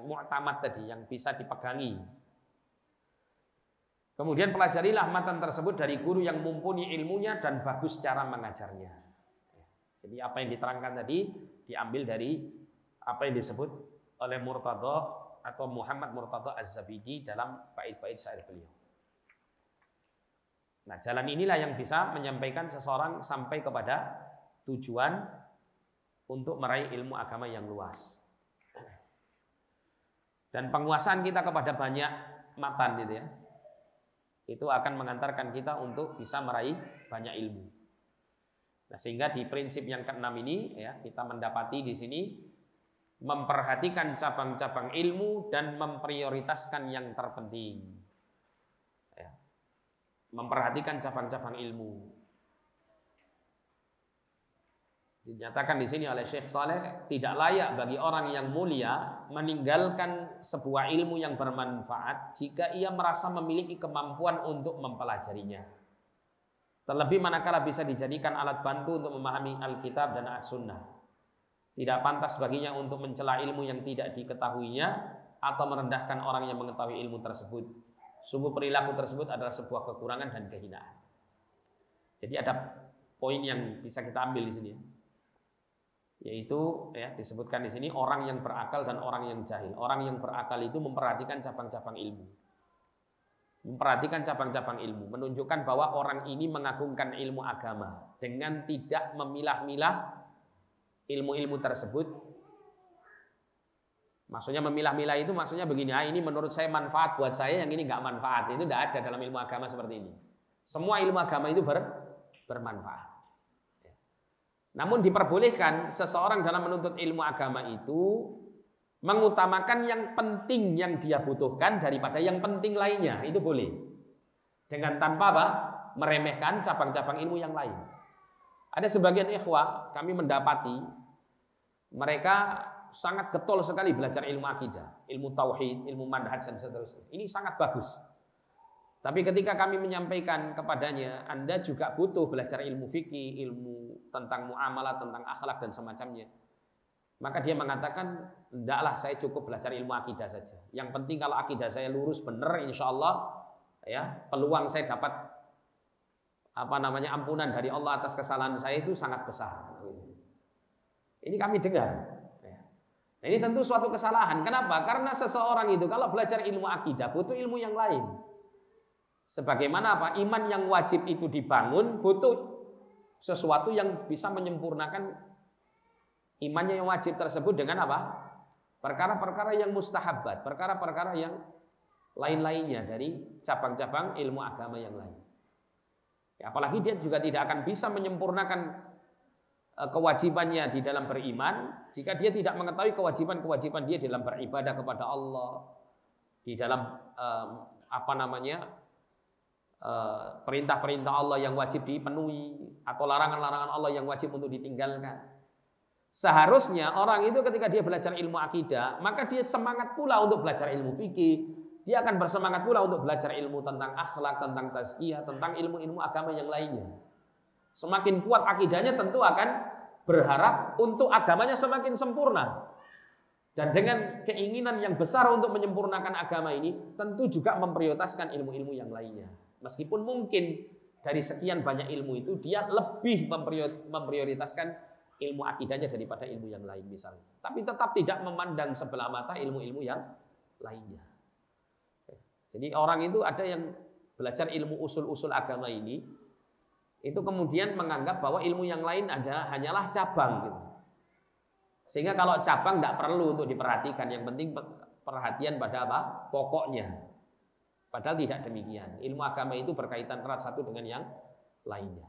mu'tamad tadi, yang bisa dipegangi. Kemudian pelajarilah matan tersebut dari guru yang mumpuni ilmunya dan bagus cara mengajarnya. Jadi apa yang diterangkan tadi diambil dari apa yang disebut oleh Murtadha atau Muhammad Murtadha Az-Zabidi dalam bait-bait syair beliau. Nah, jalan inilah yang bisa menyampaikan seseorang sampai kepada tujuan untuk meraih ilmu agama yang luas. Dan penguasaan kita kepada banyak matan gitu ya, itu akan mengantarkan kita untuk bisa meraih banyak ilmu. Nah, sehingga di prinsip yang keenam ini ya, kita mendapati di sini memperhatikan cabang-cabang ilmu dan memprioritaskan yang terpenting. Ya. Memperhatikan cabang-cabang ilmu. Dinyatakan di sini oleh Syekh Saleh, tidak layak bagi orang yang mulia meninggalkan sebuah ilmu yang bermanfaat jika ia merasa memiliki kemampuan untuk mempelajarinya. Terlebih manakala bisa dijadikan alat bantu untuk memahami Alkitab dan As-Sunnah. Tidak pantas baginya untuk mencela ilmu yang tidak diketahuinya atau merendahkan orang yang mengetahui ilmu tersebut. Sungguh perilaku tersebut adalah sebuah kekurangan dan kehinaan. Jadi ada poin yang bisa kita ambil di sini, yaitu ya, disebutkan di sini orang yang berakal dan orang yang jahil. Orang yang berakal itu memperhatikan cabang-cabang ilmu. Memperhatikan cabang-cabang ilmu, menunjukkan bahwa orang ini mengagungkan ilmu agama dengan tidak memilah-milah ilmu-ilmu tersebut. Maksudnya memilah-milah itu maksudnya begini, ini menurut saya manfaat buat saya, yang ini nggak manfaat. Itu tidak ada dalam ilmu agama seperti ini. Semua ilmu agama itu bermanfaat. Namun diperbolehkan seseorang dalam menuntut ilmu agama itu mengutamakan yang penting yang dia butuhkan daripada yang penting lainnya. Itu boleh. Dengan tanpa meremehkan cabang-cabang ilmu yang lain. Ada sebagian ikhwah kami mendapati mereka sangat getol sekali belajar ilmu akidah, ilmu tauhid, ilmu manhaj dan seterusnya. Ini sangat bagus. Tapi ketika kami menyampaikan kepadanya, Anda juga butuh belajar ilmu fikih, ilmu tentang muamalah, tentang akhlak dan semacamnya. Maka dia mengatakan, endaklah saya cukup belajar ilmu akidah saja. Yang penting kalau akidah saya lurus benar, insya Allah ya, peluang saya dapat ampunan dari Allah atas kesalahan saya itu sangat besar. Ini kami dengar. Nah, ini tentu suatu kesalahan. Kenapa? Karena seseorang itu kalau belajar ilmu akidah butuh ilmu yang lain. Sebagaimana apa? Iman yang wajib itu dibangun butuh sesuatu yang bisa menyempurnakan imannya yang wajib tersebut dengan apa? Perkara-perkara yang mustahabbat, perkara-perkara yang lain-lainnya dari cabang-cabang ilmu agama yang lain. Ya, apalagi dia juga tidak akan bisa menyempurnakan kewajibannya di dalam beriman jika dia tidak mengetahui kewajiban-kewajiban dia dalam beribadah kepada Allah, di dalam perintah-perintah Allah yang wajib dipenuhi atau larangan-larangan Allah yang wajib untuk ditinggalkan. Seharusnya orang itu ketika dia belajar ilmu akidah, maka dia semangat pula untuk belajar ilmu fikih. Dia akan bersemangat pula untuk belajar ilmu tentang akhlak, tentang tazkiyah, tentang ilmu-ilmu agama yang lainnya. Semakin kuat akidahnya tentu akan berharap untuk agamanya semakin sempurna. Dan dengan keinginan yang besar untuk menyempurnakan agama ini, tentu juga memprioritaskan ilmu-ilmu yang lainnya. Meskipun mungkin dari sekian banyak ilmu itu dia lebih memprioritaskan ilmu akidahnya daripada ilmu yang lain misalnya. Tapi tetap tidak memandang sebelah mata ilmu-ilmu yang lainnya. Jadi orang itu ada yang belajar ilmu usul-usul agama ini, itu kemudian menganggap bahwa ilmu yang lain hanyalah cabang gitu. Sehingga kalau cabang tidak perlu untuk diperhatikan, yang penting perhatian pada apa? Pokoknya. Padahal tidak demikian. Ilmu agama itu berkaitan erat satu dengan yang lainnya.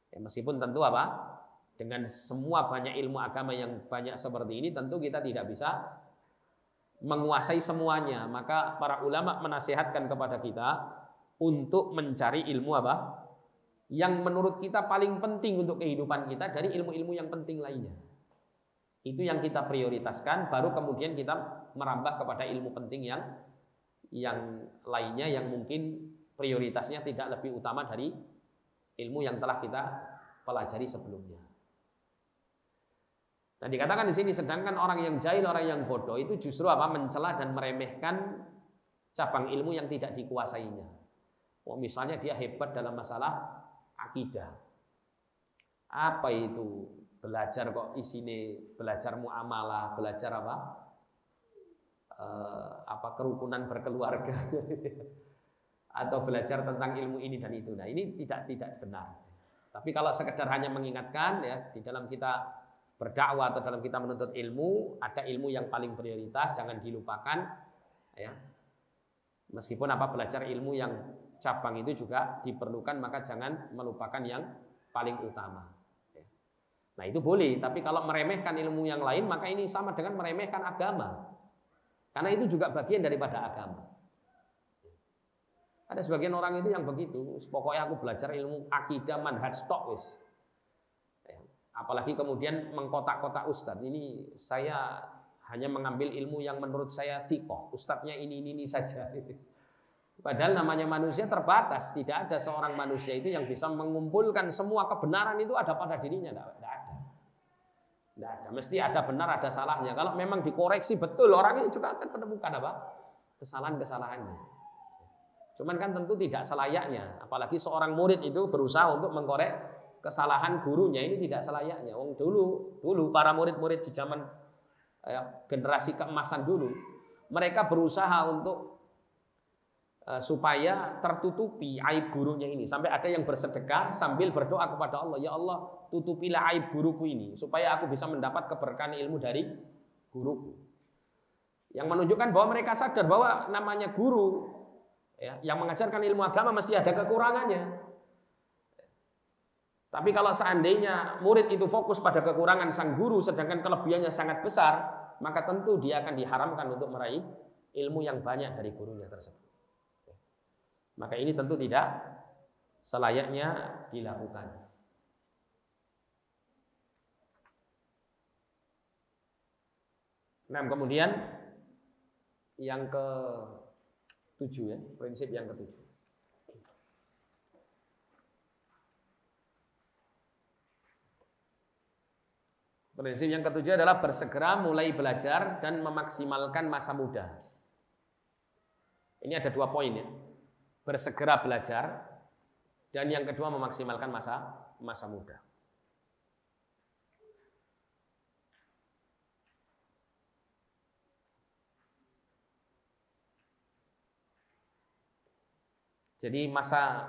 Ya, meskipun tentu apa? Dengan semua banyak ilmu agama yang banyak seperti ini, tentu kita tidak bisa menguasai semuanya. Maka para ulama menasihatkan kepada kita untuk mencari ilmu apa? Yang menurut kita paling penting untuk kehidupan kita dari ilmu-ilmu yang penting lainnya. Itu yang kita prioritaskan, baru kemudian kita merambah kepada ilmu penting yang lainnya yang mungkin prioritasnya tidak lebih utama dari ilmu yang telah kita pelajari sebelumnya. Nah, dikatakan di sini, sedangkan orang yang jahil, orang yang bodoh itu justru apa? Mencela dan meremehkan cabang ilmu yang tidak dikuasainya. Oh, misalnya dia hebat dalam masalah akidah. Apa itu? Belajar kok isine belajar muamalah, belajar apa kerukunan berkeluarga atau belajar tentang ilmu ini dan itu. Nah, ini tidak benar. Tapi kalau sekedar hanya mengingatkan ya, di dalam kita berdakwah atau dalam kita menuntut ilmu, ada ilmu yang paling prioritas, jangan dilupakan ya. Meskipun belajar ilmu yang cabang itu juga diperlukan, maka jangan melupakan yang paling utama. Nah, itu boleh, tapi kalau meremehkan ilmu yang lain, maka ini sama dengan meremehkan agama. Karena itu juga bagian daripada agama. Ada sebagian orang itu yang begitu, pokoknya aku belajar ilmu akidah manhaj tok wis. Apalagi kemudian mengkotak-kotak ustadz. Ini saya hanya mengambil ilmu yang menurut saya thiqah. Ustadznya ini saja. Padahal namanya manusia terbatas. Tidak ada seorang manusia itu yang bisa mengumpulkan semua kebenaran itu ada pada dirinya. Tidak ada. Tidak ada. Mesti ada benar, ada salahnya. Kalau memang dikoreksi betul, orang ini juga akan menemukan kesalahan-kesalahannya. Cuman kan tentu tidak selayaknya. Apalagi seorang murid itu berusaha untuk mengkorek kesalahan gurunya, ini tidak selayaknya. Wong dulu para murid-murid di zaman generasi keemasan dulu, mereka berusaha untuk supaya tertutupi aib gurunya ini. Sampai ada yang bersedekah sambil berdoa kepada Allah, ya Allah, tutupilah aib guruku ini supaya aku bisa mendapat keberkahan ilmu dari guruku. Yang menunjukkan bahwa mereka sadar bahwa namanya guru ya, yang mengajarkan ilmu agama mesti ada kekurangannya. Tapi kalau seandainya murid itu fokus pada kekurangan sang guru sedangkan kelebihannya sangat besar, maka tentu dia akan diharamkan untuk meraih ilmu yang banyak dari gurunya tersebut. Maka ini tentu tidak selayaknya dilakukan. Nah, kemudian yang ke-7 ya, prinsip yang ke-7. Prinsip yang ke-7 adalah bersegera mulai belajar dan memaksimalkan masa muda. Ini ada 2 poin ya. Bersegera belajar dan yang kedua memaksimalkan masa muda. Jadi masa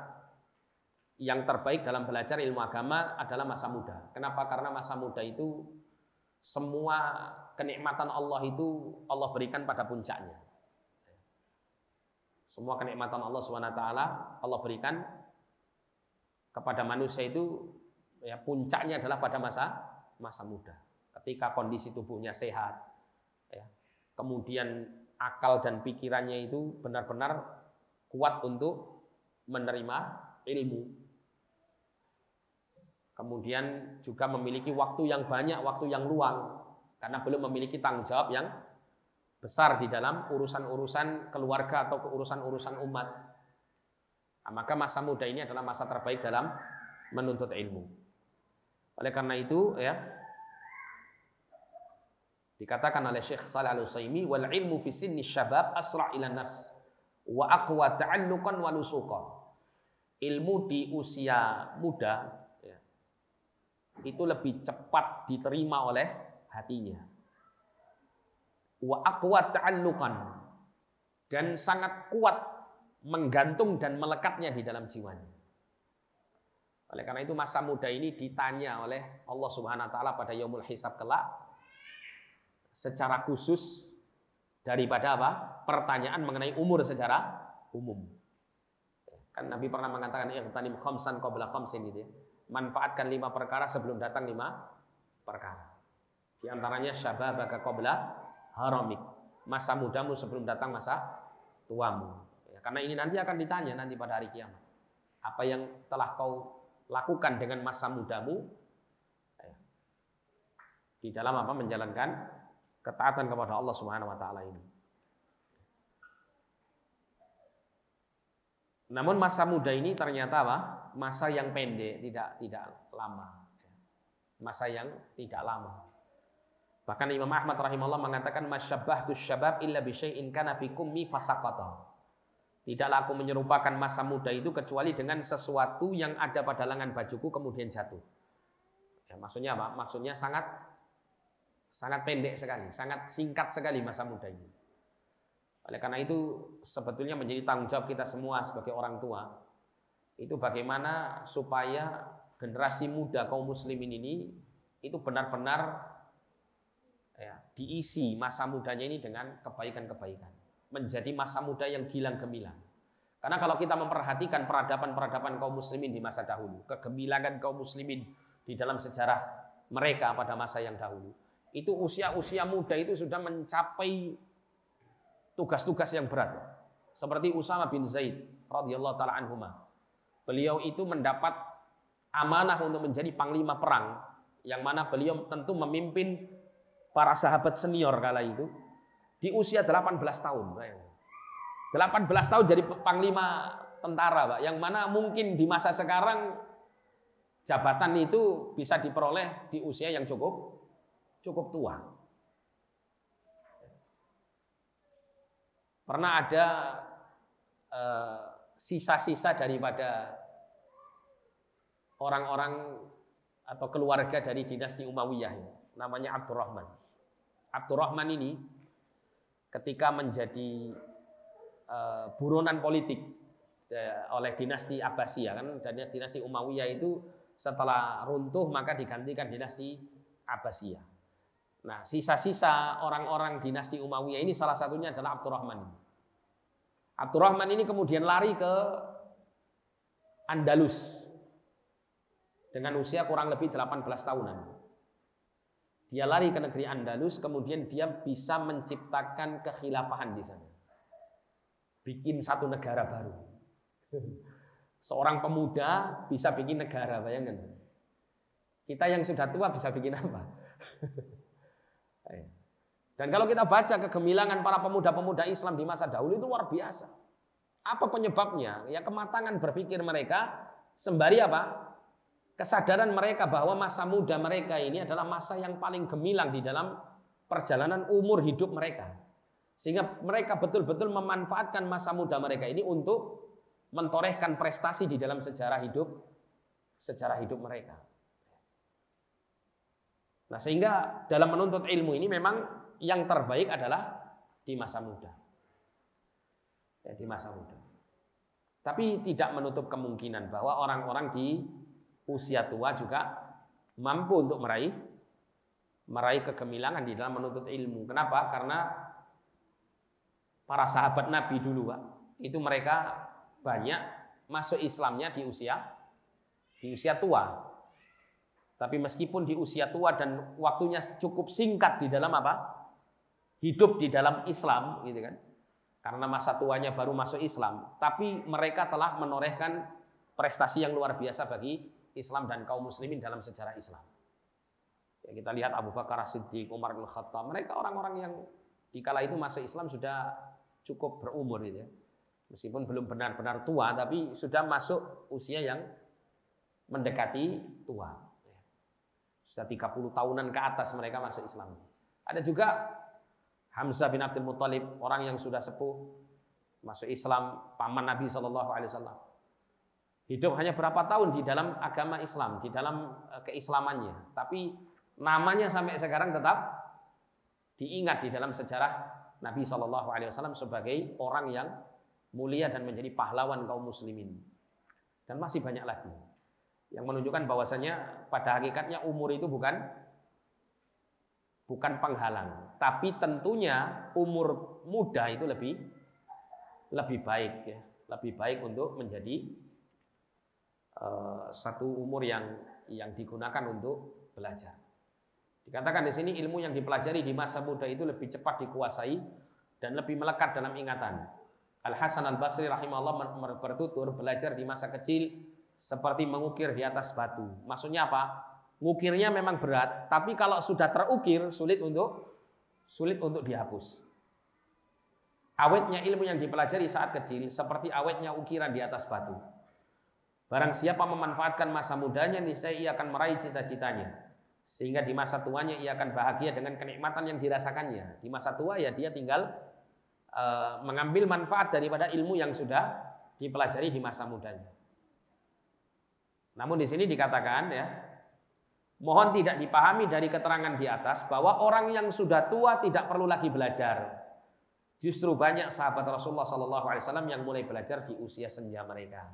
yang terbaik dalam belajar ilmu agama adalah masa muda. Kenapa? Karena masa muda itu semua kenikmatan Allah itu Allah berikan pada puncaknya. Semua kenikmatan Allah SWT Allah berikan kepada manusia itu ya, puncaknya adalah pada masa muda. Ketika kondisi tubuhnya sehat, ya, kemudian akal dan pikirannya itu benar-benar kuat untuk menerima ilmu. Kemudian juga memiliki waktu yang banyak, waktu yang luang, karena belum memiliki tanggung jawab yang besar di dalam urusan-urusan keluarga atau urusan-urusan umat. Nah, maka masa muda ini adalah masa terbaik dalam menuntut ilmu. Oleh karena itu, ya, dikatakan oleh Syekh Shalih Al-Utsaimin, wal ilmu fi sinni syabab asra' ila nafs wa aqwa ta'alluqan wa lusuqa. ilmu di usia muda ya, itu lebih cepat diterima oleh hatinya. Wa aqwa ta'alluqan, dan sangat kuat menggantung dan melekatnya di dalam jiwanya. Oleh karena itu masa muda ini ditanya oleh Allah Subhanahu wa taala pada yaumul hisab kelak secara khusus daripada apa? Pertanyaan mengenai umur secara umum. Kan Nabi pernah mengatakan ightanim khamsan qabla khamsin gitu ya. Manfaatkan 5 perkara sebelum datang 5 perkara. Di antaranya syababaka qabla haramik. Masa mudamu sebelum datang masa tuamu. Ya, karena ini nanti akan ditanya nanti pada hari kiamat. Apa yang telah kau lakukan dengan masa mudamu ya, di dalam apa? Menjalankan ketaatan kepada Allah Subhanahu wa taala ini. Namun masa muda ini ternyata apa? Masa yang pendek, tidak lama. Masa yang tidak lama. Bahkan Imam Ahmad rahimahullah mengatakan masyabbahtus syabab illa bi syai'in kana fi kummi fasaqata. Tidaklah aku menyerupakan masa muda itu kecuali dengan sesuatu yang ada pada lengan bajuku kemudian jatuh. Ya, maksudnya apa? Maksudnya sangat pendek sekali, sangat singkat sekali masa muda ini. Oleh karena itu sebetulnya menjadi tanggung jawab kita semua sebagai orang tua itu bagaimana supaya generasi muda kaum muslimin ini itu benar-benar ya, diisi masa mudanya ini dengan kebaikan-kebaikan, menjadi masa muda yang gilang gemilang. Karena kalau kita memperhatikan peradaban-peradaban kaum muslimin di masa dahulu, kegemilangan kaum muslimin di dalam sejarah mereka pada masa yang dahulu, itu usia-usia muda itu sudah mencapai tugas-tugas yang berat. Seperti Usama bin Zaid radhiyallahu taala anhuma. Beliau itu mendapat amanah untuk menjadi panglima perang, yang mana beliau tentu memimpin para sahabat senior kala itu di usia 18 tahun. 18 tahun jadi panglima tentara, Pak. Yang mana mungkin di masa sekarang jabatan itu bisa diperoleh di usia yang cukup tua. Pernah ada sisa-sisa daripada orang-orang atau keluarga dari dinasti Umayyah, namanya Abdurrahman. Abdurrahman ini ketika menjadi buronan politik oleh dinasti Abbasiyah, kan dinasti Umayyah itu setelah runtuh maka digantikan dinasti Abbasiyah. Nah, sisa-sisa orang-orang dinasti Umayyah ini salah satunya adalah Abdurrahman. Abdurrahman ini kemudian lari ke Andalus dengan usia kurang lebih 18 tahunan. Dia lari ke negeri Andalus, kemudian dia bisa menciptakan kekhilafahan di sana. Bikin satu negara baru. Seorang pemuda bisa bikin negara, bayangkan. Kita yang sudah tua bisa bikin apa? Dan kalau kita baca kegemilangan para pemuda-pemuda Islam di masa dahulu itu luar biasa. Apa penyebabnya? Ya kematangan berpikir mereka sembari apa? Kesadaran mereka bahwa masa muda mereka ini adalah masa yang paling gemilang di dalam perjalanan umur hidup mereka. Sehingga mereka betul-betul memanfaatkan masa muda mereka ini untuk mentorehkan prestasi di dalam sejarah hidup mereka. Nah, sehingga dalam menuntut ilmu ini memang yang terbaik adalah di masa muda. Ya, di masa muda. Tapi tidak menutup kemungkinan bahwa orang-orang di usia tua juga mampu untuk meraih kegemilangan di dalam menuntut ilmu. Kenapa? Karena para sahabat Nabi dulu, Pak, itu mereka banyak masuk Islamnya di usia tua. Tapi meskipun di usia tua dan waktunya cukup singkat di dalam apa? Hidup di dalam Islam, gitu kan? Karena masa tuanya baru masuk Islam, tapi mereka telah menorehkan prestasi yang luar biasa bagi Islam dan kaum muslimin dalam sejarah Islam. Ya, kita lihat Abu Bakar As-Siddiq, Umar bin Khattab, mereka orang-orang yang dikala itu masuk Islam sudah cukup berumur, gitu ya. Meskipun belum benar-benar tua, tapi sudah masuk usia yang mendekati tua. Sudah 30 tahunan ke atas mereka masuk Islam. Ada juga Hamzah bin Abdul Muthalib, orang yang sudah sepuh, masuk Islam, paman Nabi SAW. hidup hanya berapa tahun di dalam agama Islam, di dalam keislamannya, tapi namanya sampai sekarang tetap diingat di dalam sejarah Nabi SAW sebagai orang yang mulia dan menjadi pahlawan kaum muslimin. Dan masih banyak lagi yang menunjukkan bahwasanya pada hakikatnya umur itu bukan penghalang, tapi tentunya umur muda itu lebih baik ya, lebih baik untuk menjadi satu umur yang digunakan untuk belajar. Dikatakan di sini ilmu yang dipelajari di masa muda itu lebih cepat dikuasai dan lebih melekat dalam ingatan. Al-Hasan Al-Basri rahimahullah bertutur belajar di masa kecil seperti mengukir di atas batu. Maksudnya apa? Ngukirnya memang berat, tapi kalau sudah terukir sulit untuk dihapus. Awetnya ilmu yang dipelajari saat kecil seperti awetnya ukiran di atas batu. Barang siapa memanfaatkan masa mudanya, niscaya ia akan meraih cita-citanya. Sehingga di masa tuanya ia akan bahagia dengan kenikmatan yang dirasakannya. Di masa tua ya dia tinggal mengambil manfaat daripada ilmu yang sudah dipelajari di masa mudanya. Namun di sini dikatakan ya, mohon tidak dipahami dari keterangan di atas bahwa orang yang sudah tua tidak perlu lagi belajar. Justru banyak sahabat Rasulullah SAW yang mulai belajar di usia senja mereka.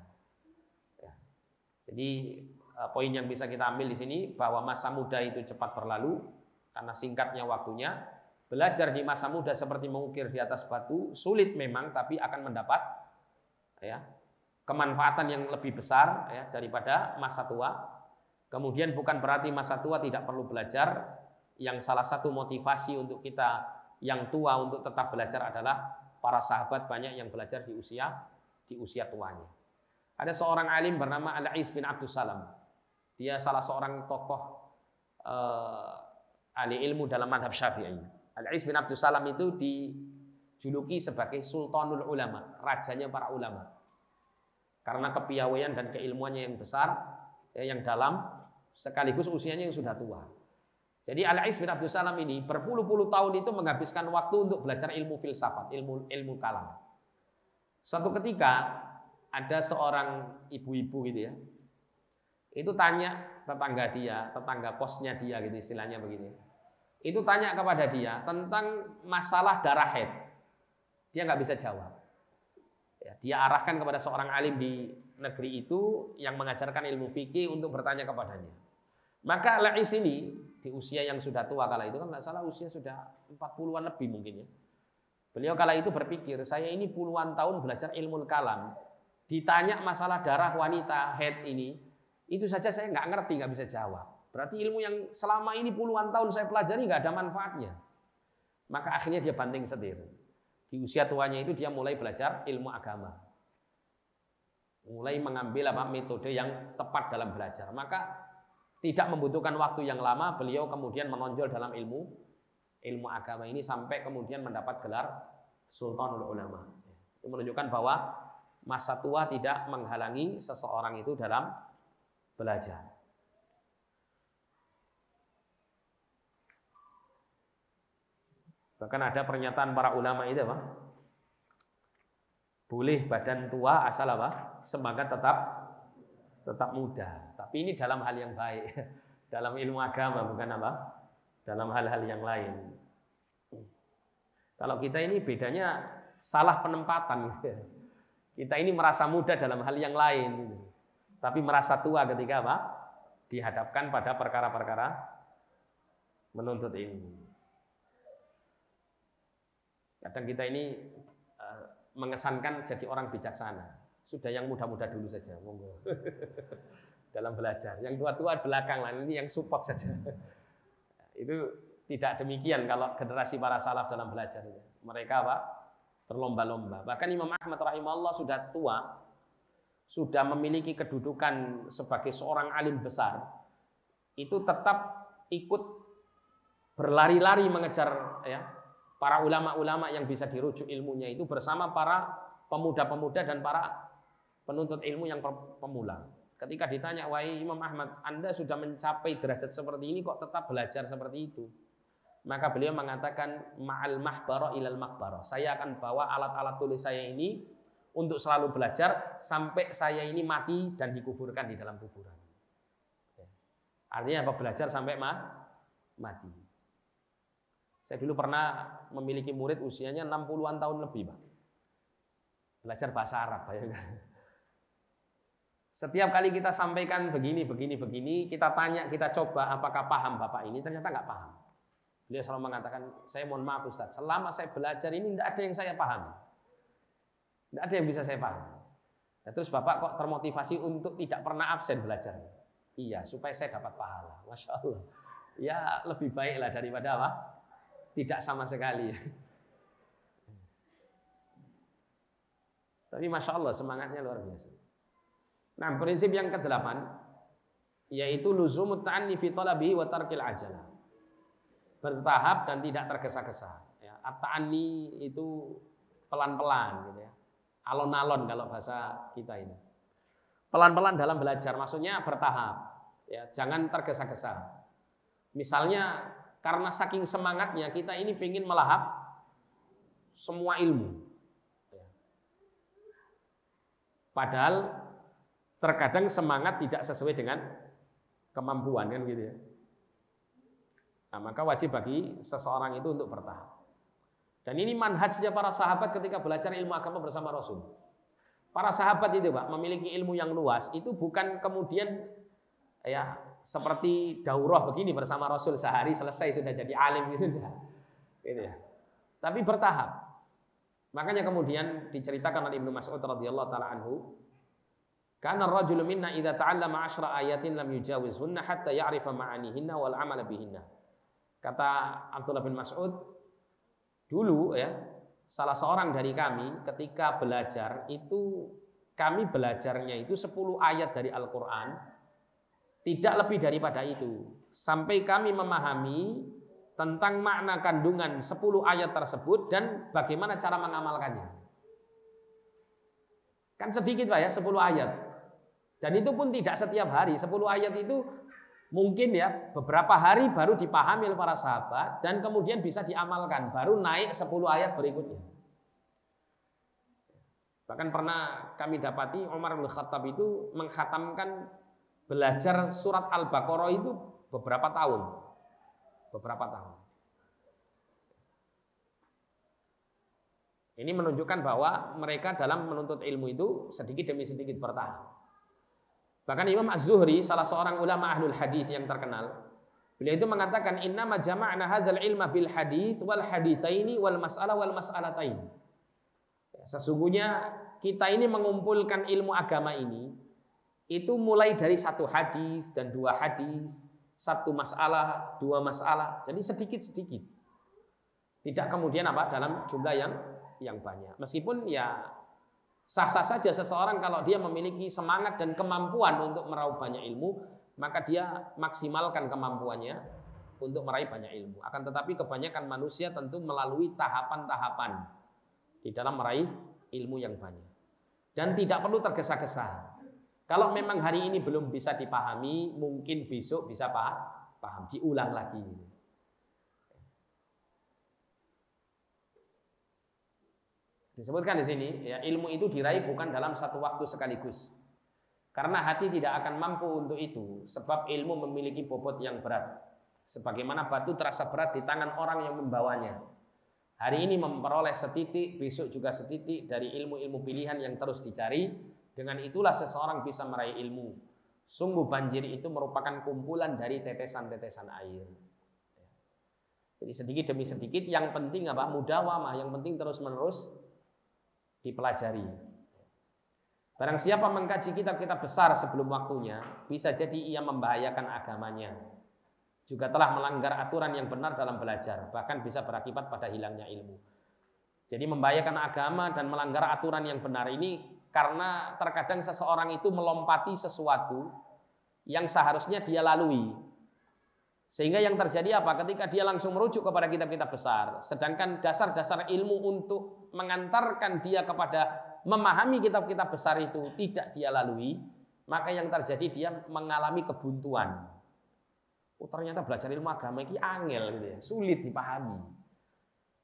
Jadi poin yang bisa kita ambil di sini bahwa masa muda itu cepat berlalu karena singkatnya waktunya. Belajar di masa muda seperti mengukir di atas batu sulit memang, tapi akan mendapat ya kemanfaatan yang lebih besar ya daripada masa tua. Kemudian bukan berarti masa tua tidak perlu belajar. Yang salah satu motivasi untuk kita yang tua untuk tetap belajar adalah para sahabat banyak yang belajar di usia tuanya. Ada seorang alim bernama Al-Ais bin Abdus Salam. Dia salah seorang tokoh ahli ilmu dalam madhab Syafi'i. Al-Ais bin Abdus Salam itu dijuluki sebagai Sultanul Ulama, rajanya para ulama. Karena kepiawaian dan keilmuannya yang besar, yang dalam, sekaligus usianya yang sudah tua. Jadi Al-Ais bin Abdus Salam ini berpuluh-puluh tahun itu menghabiskan waktu untuk belajar ilmu filsafat, ilmu kalam. Suatu ketika ada seorang ibu-ibu gitu ya, itu tanya tetangga kosnya dia gitu istilahnya begini. Itu tanya kepada dia tentang masalah darah haid. Dia nggak bisa jawab. Ya, dia arahkan kepada seorang alim di negeri itu yang mengajarkan ilmu fikih untuk bertanya kepadanya. Maka Al-Ais ini di usia yang sudah tua kala itu kan nggak salah usia sudah 40-an lebih mungkin ya. Beliau kala itu berpikir, saya ini puluhan tahun belajar ilmu kalam. Ditanya masalah darah wanita haid ini, itu saja saya nggak ngerti, nggak bisa jawab. Berarti ilmu yang selama ini puluhan tahun saya pelajari nggak ada manfaatnya. Maka akhirnya dia banting setir. Di usia tuanya itu dia mulai belajar ilmu agama, mulai mengambil metode yang tepat dalam belajar. Maka tidak membutuhkan waktu yang lama, beliau kemudian menonjol dalam ilmu agama ini sampai kemudian mendapat gelar Sultanul Ulama. Itu menunjukkan bahwa masa tua tidak menghalangi seseorang itu dalam belajar. Bahkan ada pernyataan para ulama itu apa? Boleh badan tua asal apa? Semangat tetap muda. Tapi ini dalam hal yang baik, dalam ilmu agama, bukan apa? Dalam hal-hal yang lain. Kalau kita ini bedanya salah penempatan. Kita ini merasa muda dalam hal yang lain, tapi merasa tua ketika apa? Dihadapkan pada perkara-perkara menuntut ilmu. Kadang kita ini mengesankan jadi orang bijaksana. Sudah yang muda-muda dulu saja, monggo. Dalam belajar. Yang tua-tua belakang lah, ini yang support saja. Itu tidak demikian kalau generasi para salaf dalam belajar. Mereka apa? Berlomba-lomba. Bahkan Imam Ahmad rahimahullah sudah tua, sudah memiliki kedudukan sebagai seorang alim besar, itu tetap ikut berlari-lari mengejar ya para ulama-ulama yang bisa dirujuk ilmunya itu bersama para pemuda-pemuda dan para penuntut ilmu yang pemula. Ketika ditanya, wahai Imam Ahmad, Anda sudah mencapai derajat seperti ini kok tetap belajar seperti itu? Maka beliau mengatakan, ma'al mahbara ilal makbara. Saya akan bawa alat-alat tulis saya ini untuk selalu belajar sampai saya ini mati dan dikuburkan di dalam kuburan. Artinya apa? Belajar sampai mati. Saya dulu pernah memiliki murid usianya 60-an tahun lebih, Pak. Belajar bahasa Arab, bayangkan. Setiap kali kita sampaikan begini, kita tanya, kita coba apakah paham Bapak ini, ternyata nggak paham. Beliau selalu mengatakan, saya mohon maaf Ustaz, selama saya belajar ini tidak ada yang saya pahami. Tidak ada yang bisa saya paham. Nah, terus Bapak kok termotivasi untuk tidak pernah absen belajar? Iya, supaya saya dapat pahala. Masya Allah. Ya lebih baiklah daripada apa? Tidak sama sekali. Tapi Masya Allah semangatnya luar biasa. Nah, prinsip yang ke-8 yaitu luzumut ta'anni fi talabihi wa tarkil ajalah. Bertahap dan tidak tergesa-gesa. Ya, at-ta'anni itu pelan-pelan gitu ya. Alon-alon kalau bahasa kita ini. Pelan-pelan dalam belajar, maksudnya bertahap. Ya, jangan tergesa-gesa. Misalnya karena saking semangatnya kita ini ingin melahap semua ilmu. Ya. Padahal terkadang semangat tidak sesuai dengan kemampuan kan gitu ya. Nah, maka wajib bagi seseorang itu untuk bertahap. Dan ini manhajnya para sahabat ketika belajar ilmu agama bersama Rasul. Para sahabat itu Pak memiliki ilmu yang luas, itu bukan kemudian ya seperti daurah begini bersama Rasul sehari selesai sudah jadi alim gitu enggak. Gitu ya. Tapi bertahap. Makanya kemudian diceritakan oleh Ibnu Mas'ud radhiyallahu taala anhu, kana ar-rajulu minna idza ta'allama 10 ayatin lam yujawizhunna hatta ya'rifa ma'anihinna wal 'amala bihinna. Kata Abdullah bin Mas'ud, dulu ya, salah seorang dari kami ketika belajar itu kami belajarnya itu 10 ayat dari Al-Qur'an, tidak lebih daripada itu, sampai kami memahami tentang makna kandungan 10 ayat tersebut dan bagaimana cara mengamalkannya. Kan sedikit Pak ya 10 ayat. Dan itu pun tidak setiap hari. 10 ayat itu mungkin ya beberapa hari baru dipahami oleh para sahabat dan kemudian bisa diamalkan, baru naik 10 ayat berikutnya. Bahkan pernah kami dapati Umar bin Khattab itu mengkhatamkan belajar surat Al-Baqarah itu beberapa tahun. Ini menunjukkan bahwa mereka dalam menuntut ilmu itu sedikit demi sedikit bertahap. Bahkan Imam Az-Zuhri, salah seorang ulama ahlul hadis yang terkenal, beliau itu mengatakan innama jama'na hadzal ilma bil hadis wal haditsaini wal mas'alah wal mas'alatain. Sesungguhnya kita ini mengumpulkan ilmu agama ini itu mulai dari 1 hadis dan 2 hadis, 1 masalah, 2 masalah. Jadi sedikit-sedikit. Tidak kemudian apa dalam jumlah yang banyak. Meskipun ya sah-sah saja seseorang kalau dia memiliki semangat dan kemampuan untuk meraup banyak ilmu, maka dia maksimalkan kemampuannya untuk meraih banyak ilmu. Akan tetapi kebanyakan manusia tentu melalui tahapan-tahapan di dalam meraih ilmu yang banyak. Dan tidak perlu tergesa-gesa. Kalau memang hari ini belum bisa dipahami, mungkin besok bisa paham, diulang lagi. Disebutkan di sini, ya, ilmu itu diraih bukan dalam satu waktu sekaligus. Karena hati tidak akan mampu untuk itu, sebab ilmu memiliki bobot yang berat. Sebagaimana batu terasa berat di tangan orang yang membawanya. Hari ini memperoleh setitik, besok juga setitik dari ilmu-ilmu pilihan yang terus dicari. Dengan itulah seseorang bisa meraih ilmu. Sungguh banjir itu merupakan kumpulan dari tetesan-tetesan air. Jadi sedikit demi sedikit, yang penting apa? Mudawamah, yang penting terus-menerus dipelajari. Barang siapa mengkaji kitab-kitab besar sebelum waktunya, bisa jadi ia membahayakan agamanya. Juga telah melanggar aturan yang benar dalam belajar, bahkan bisa berakibat pada hilangnya ilmu. Jadi membahayakan agama dan melanggar aturan yang benar ini karena terkadang seseorang itu melompati sesuatu yang seharusnya dia lalui. Sehingga yang terjadi apa? Ketika dia langsung merujuk kepada kitab-kitab besar, sedangkan dasar-dasar ilmu untuk mengantarkan dia kepada memahami kitab-kitab besar itu tidak dia lalui, maka yang terjadi dia mengalami kebuntuan. Oh, ternyata belajar ilmu agama ini angel gitu ya, sulit dipahami.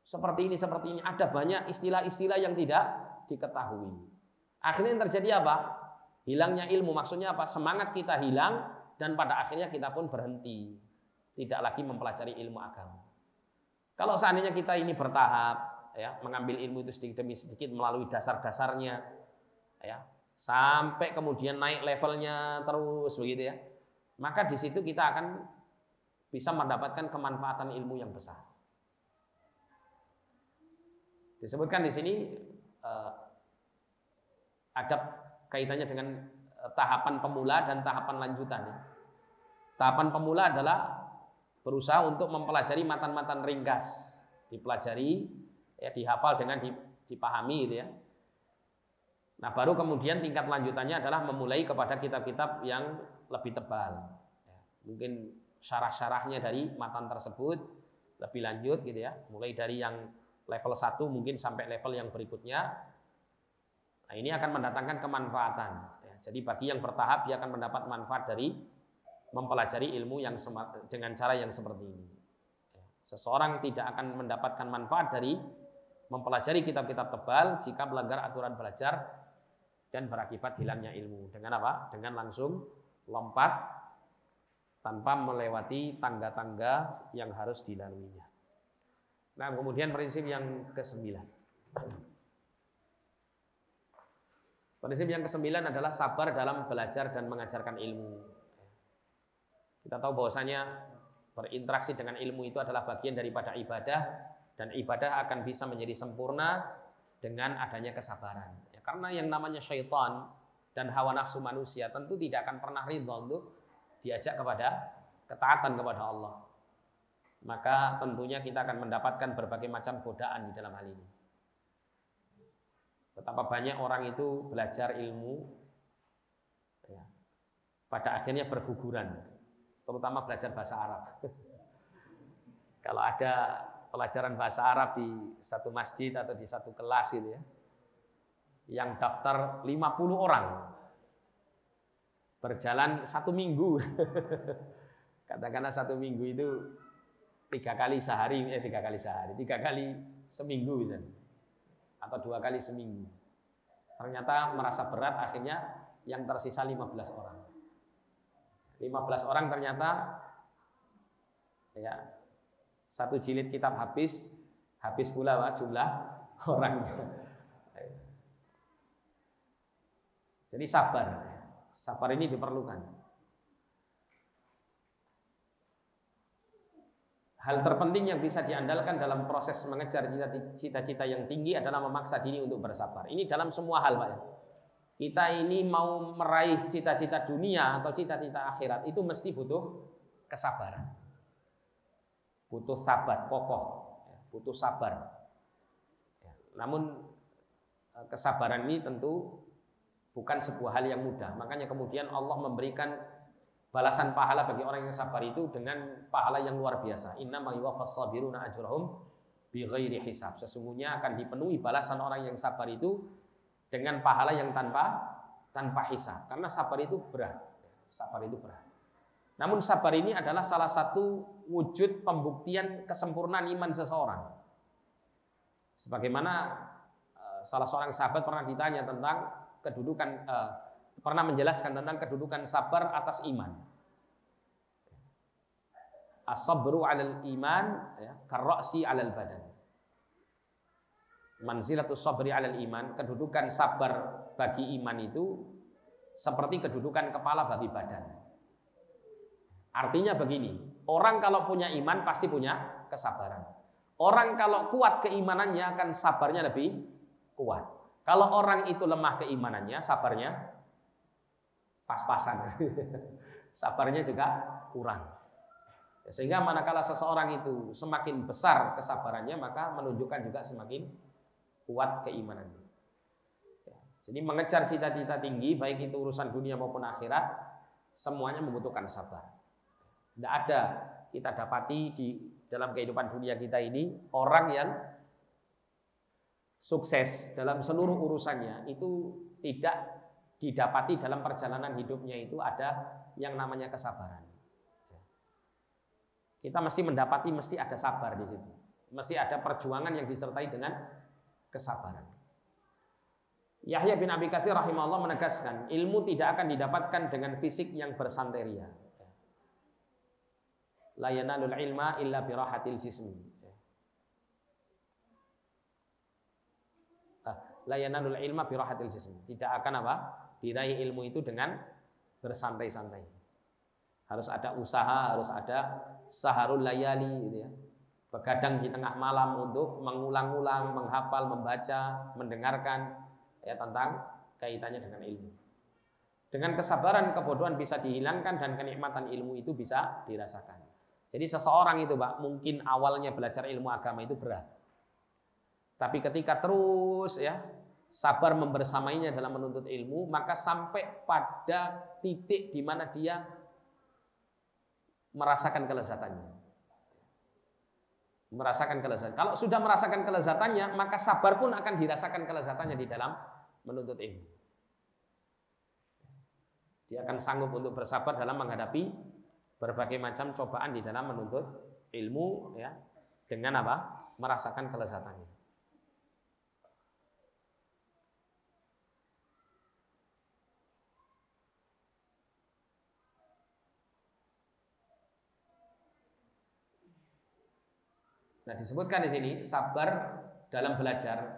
Seperti ini, ada banyak istilah-istilah yang tidak diketahui. Akhirnya yang terjadi apa? Hilangnya ilmu. Maksudnya apa? Semangat kita hilang dan pada akhirnya kita pun berhenti. Tidak lagi mempelajari ilmu agama. Kalau seandainya kita ini bertahap, ya, mengambil ilmu itu sedikit demi sedikit melalui dasar-dasarnya, ya, sampai kemudian naik levelnya terus begitu ya, maka di situ kita akan bisa mendapatkan kemanfaatan ilmu yang besar. Disebutkan di sini ada kaitannya dengan tahapan pemula dan tahapan lanjutan. Tahapan pemula adalah berusaha untuk mempelajari matan-matan ringkas, dipelajari, ya, dihafal dengan dipahami gitu ya. Nah, baru kemudian tingkat lanjutannya adalah memulai kepada kitab-kitab yang lebih tebal. Mungkin syarah-syarahnya dari matan tersebut lebih lanjut gitu ya. Mulai dari yang level 1 mungkin sampai level yang berikutnya. Nah, ini akan mendatangkan kemanfaatan. Jadi bagi yang bertahap dia akan mendapat manfaat dari mempelajari ilmu yang dengan cara yang seperti ini. Seseorang tidak akan mendapatkan manfaat dari mempelajari kitab-kitab tebal jika melanggar aturan belajar dan berakibat hilangnya ilmu. Dengan apa? Dengan langsung lompat tanpa melewati tangga-tangga yang harus dilaluinya. Nah, kemudian prinsip yang ke-9. Prinsip yang ke-9 adalah sabar dalam belajar dan mengajarkan ilmu. Kita tahu bahwasanya berinteraksi dengan ilmu itu adalah bagian daripada ibadah, dan ibadah akan bisa menjadi sempurna dengan adanya kesabaran. Ya, karena yang namanya syaitan dan hawa nafsu manusia tentu tidak akan pernah ridha untuk diajak kepada ketaatan kepada Allah. Maka tentunya kita akan mendapatkan berbagai macam godaan di dalam hal ini. Betapa banyak orang itu belajar ilmu, ya, pada akhirnya berguguran, terutama belajar bahasa Arab. Kalau ada pelajaran bahasa Arab di satu masjid atau di satu kelas gitu ya, yang daftar 50 orang, berjalan 1 minggu. Katakanlah 1 minggu itu 3 kali sehari, 3 kali seminggu misalnya, atau 2 kali seminggu. Ternyata merasa berat, akhirnya yang tersisa 15 orang. 15 orang ternyata ya, 1 jilid kitab habis pula jumlah orangnya. Jadi sabar ini diperlukan. Hal terpenting yang bisa diandalkan dalam proses mengejar cita-cita yang tinggi adalah memaksa diri untuk bersabar. Ini dalam semua hal, Pak. Kita ini mau meraih cita-cita dunia atau cita-cita akhirat itu mesti butuh kesabaran. Butuh sabar, kokoh, butuh sabar. Namun kesabaran ini tentu bukan sebuah hal yang mudah. Makanya kemudian Allah memberikan balasan pahala bagi orang yang sabar itu dengan pahala yang luar biasa. Innama yuwaffas sabiruna ajrahum bighairi hisab. Sesungguhnya akan dipenuhi balasan orang yang sabar itu dengan pahala yang tanpa hisab. Karena sabar itu berat. Sabar itu berat. Namun sabar ini adalah salah satu wujud pembuktian kesempurnaan iman seseorang. Sebagaimana salah seorang sahabat pernah ditanya tentang kedudukan, pernah menjelaskan tentang kedudukan sabar atas iman. As-sabru 'alal iman, ya, karra'si 'alal badan. Manzilatus sabri 'alal iman, kedudukan sabar bagi iman itu seperti kedudukan kepala bagi badan. Artinya begini, orang kalau punya iman pasti punya kesabaran. Orang kalau kuat keimanannya akan sabarnya lebih kuat. Kalau orang itu lemah keimanannya, sabarnya pas-pasan. Sabarnya juga kurang. Sehingga manakala seseorang itu semakin besar kesabarannya, maka menunjukkan juga semakin kuat keimanannya. Jadi mengejar cita-cita tinggi, baik itu urusan dunia maupun akhirat, semuanya membutuhkan sabar. Tidak ada kita dapati di dalam kehidupan dunia kita ini orang yang sukses dalam seluruh urusannya itu tidak didapati dalam perjalanan hidupnya itu ada yang namanya kesabaran. Kita mesti mendapati, mesti ada sabar di situ. Mesti ada perjuangan yang disertai dengan kesabaran. Yahya bin Abi Katsir rahimahullah menegaskan, ilmu tidak akan didapatkan dengan fisik yang bersanteria. La yanalul ilma illa birahatil jismi. La yanalul ilma birahatil jismi. Tidak akan apa? Diraih ilmu itu dengan bersantai-santai. Harus ada usaha, harus ada saharul layali gitu ya. Begadang di tengah malam untuk mengulang-ulang, menghafal, membaca, mendengarkan ya tentang kaitannya dengan ilmu. Dengan kesabaran kebodohan bisa dihilangkan dan kenikmatan ilmu itu bisa dirasakan. Jadi seseorang itu, Pak, mungkin awalnya belajar ilmu agama itu berat. Tapi ketika terus ya sabar membersamainya dalam menuntut ilmu, maka sampai pada titik di mana dia merasakan kelezatannya. Merasakan kelezatan. Kalau sudah merasakan kelezatannya, maka sabar pun akan dirasakan kelezatannya di dalam menuntut ilmu. Dia akan sanggup untuk bersabar dalam menghadapi berbagai macam cobaan di dalam menuntut ilmu ya, dengan apa? Merasakan kelezatannya. Nah, disebutkan di sini sabar dalam belajar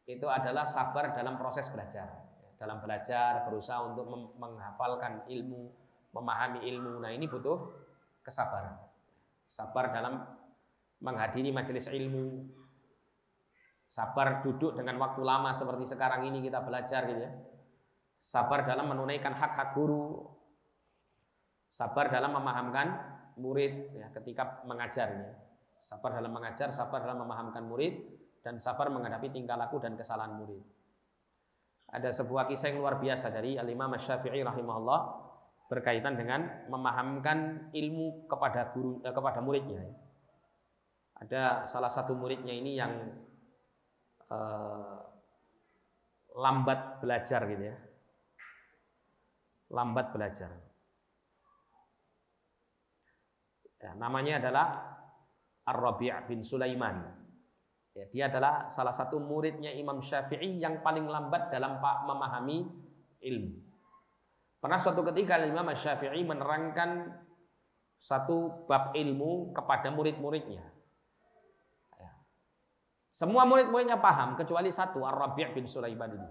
itu adalah sabar dalam proses belajar. Dalam belajar berusaha untuk menghafalkan ilmu, memahami ilmu. Nah, ini butuh kesabaran. Sabar dalam menghadiri majelis ilmu. Sabar duduk dengan waktu lama seperti sekarang ini kita belajar gitu ya. Sabar dalam menunaikan hak-hak guru. Sabar dalam memahamkan murid ya, ketika mengajarnya. Sabar dalam mengajar, sabar dalam memahamkan murid, dan sabar menghadapi tingkah laku dan kesalahan murid. Ada sebuah kisah yang luar biasa dari Al-Imam Asy-Syafi'i rahimahullah berkaitan dengan memahamkan ilmu kepada guru kepada muridnya. Ada salah satu muridnya ini yang lambat belajar gitu ya. Lambat belajar. Ya, namanya adalah Ar-Rabi' bin Sulaiman. Ya, dia adalah salah satu muridnya Imam Syafi'i yang paling lambat dalam memahami ilmu. Pernah suatu ketika Imam Syafi'i menerangkan satu bab ilmu kepada murid-muridnya. Ya. Semua murid-muridnya paham kecuali satu, Ar-Rabi' bin Sulaiman ini.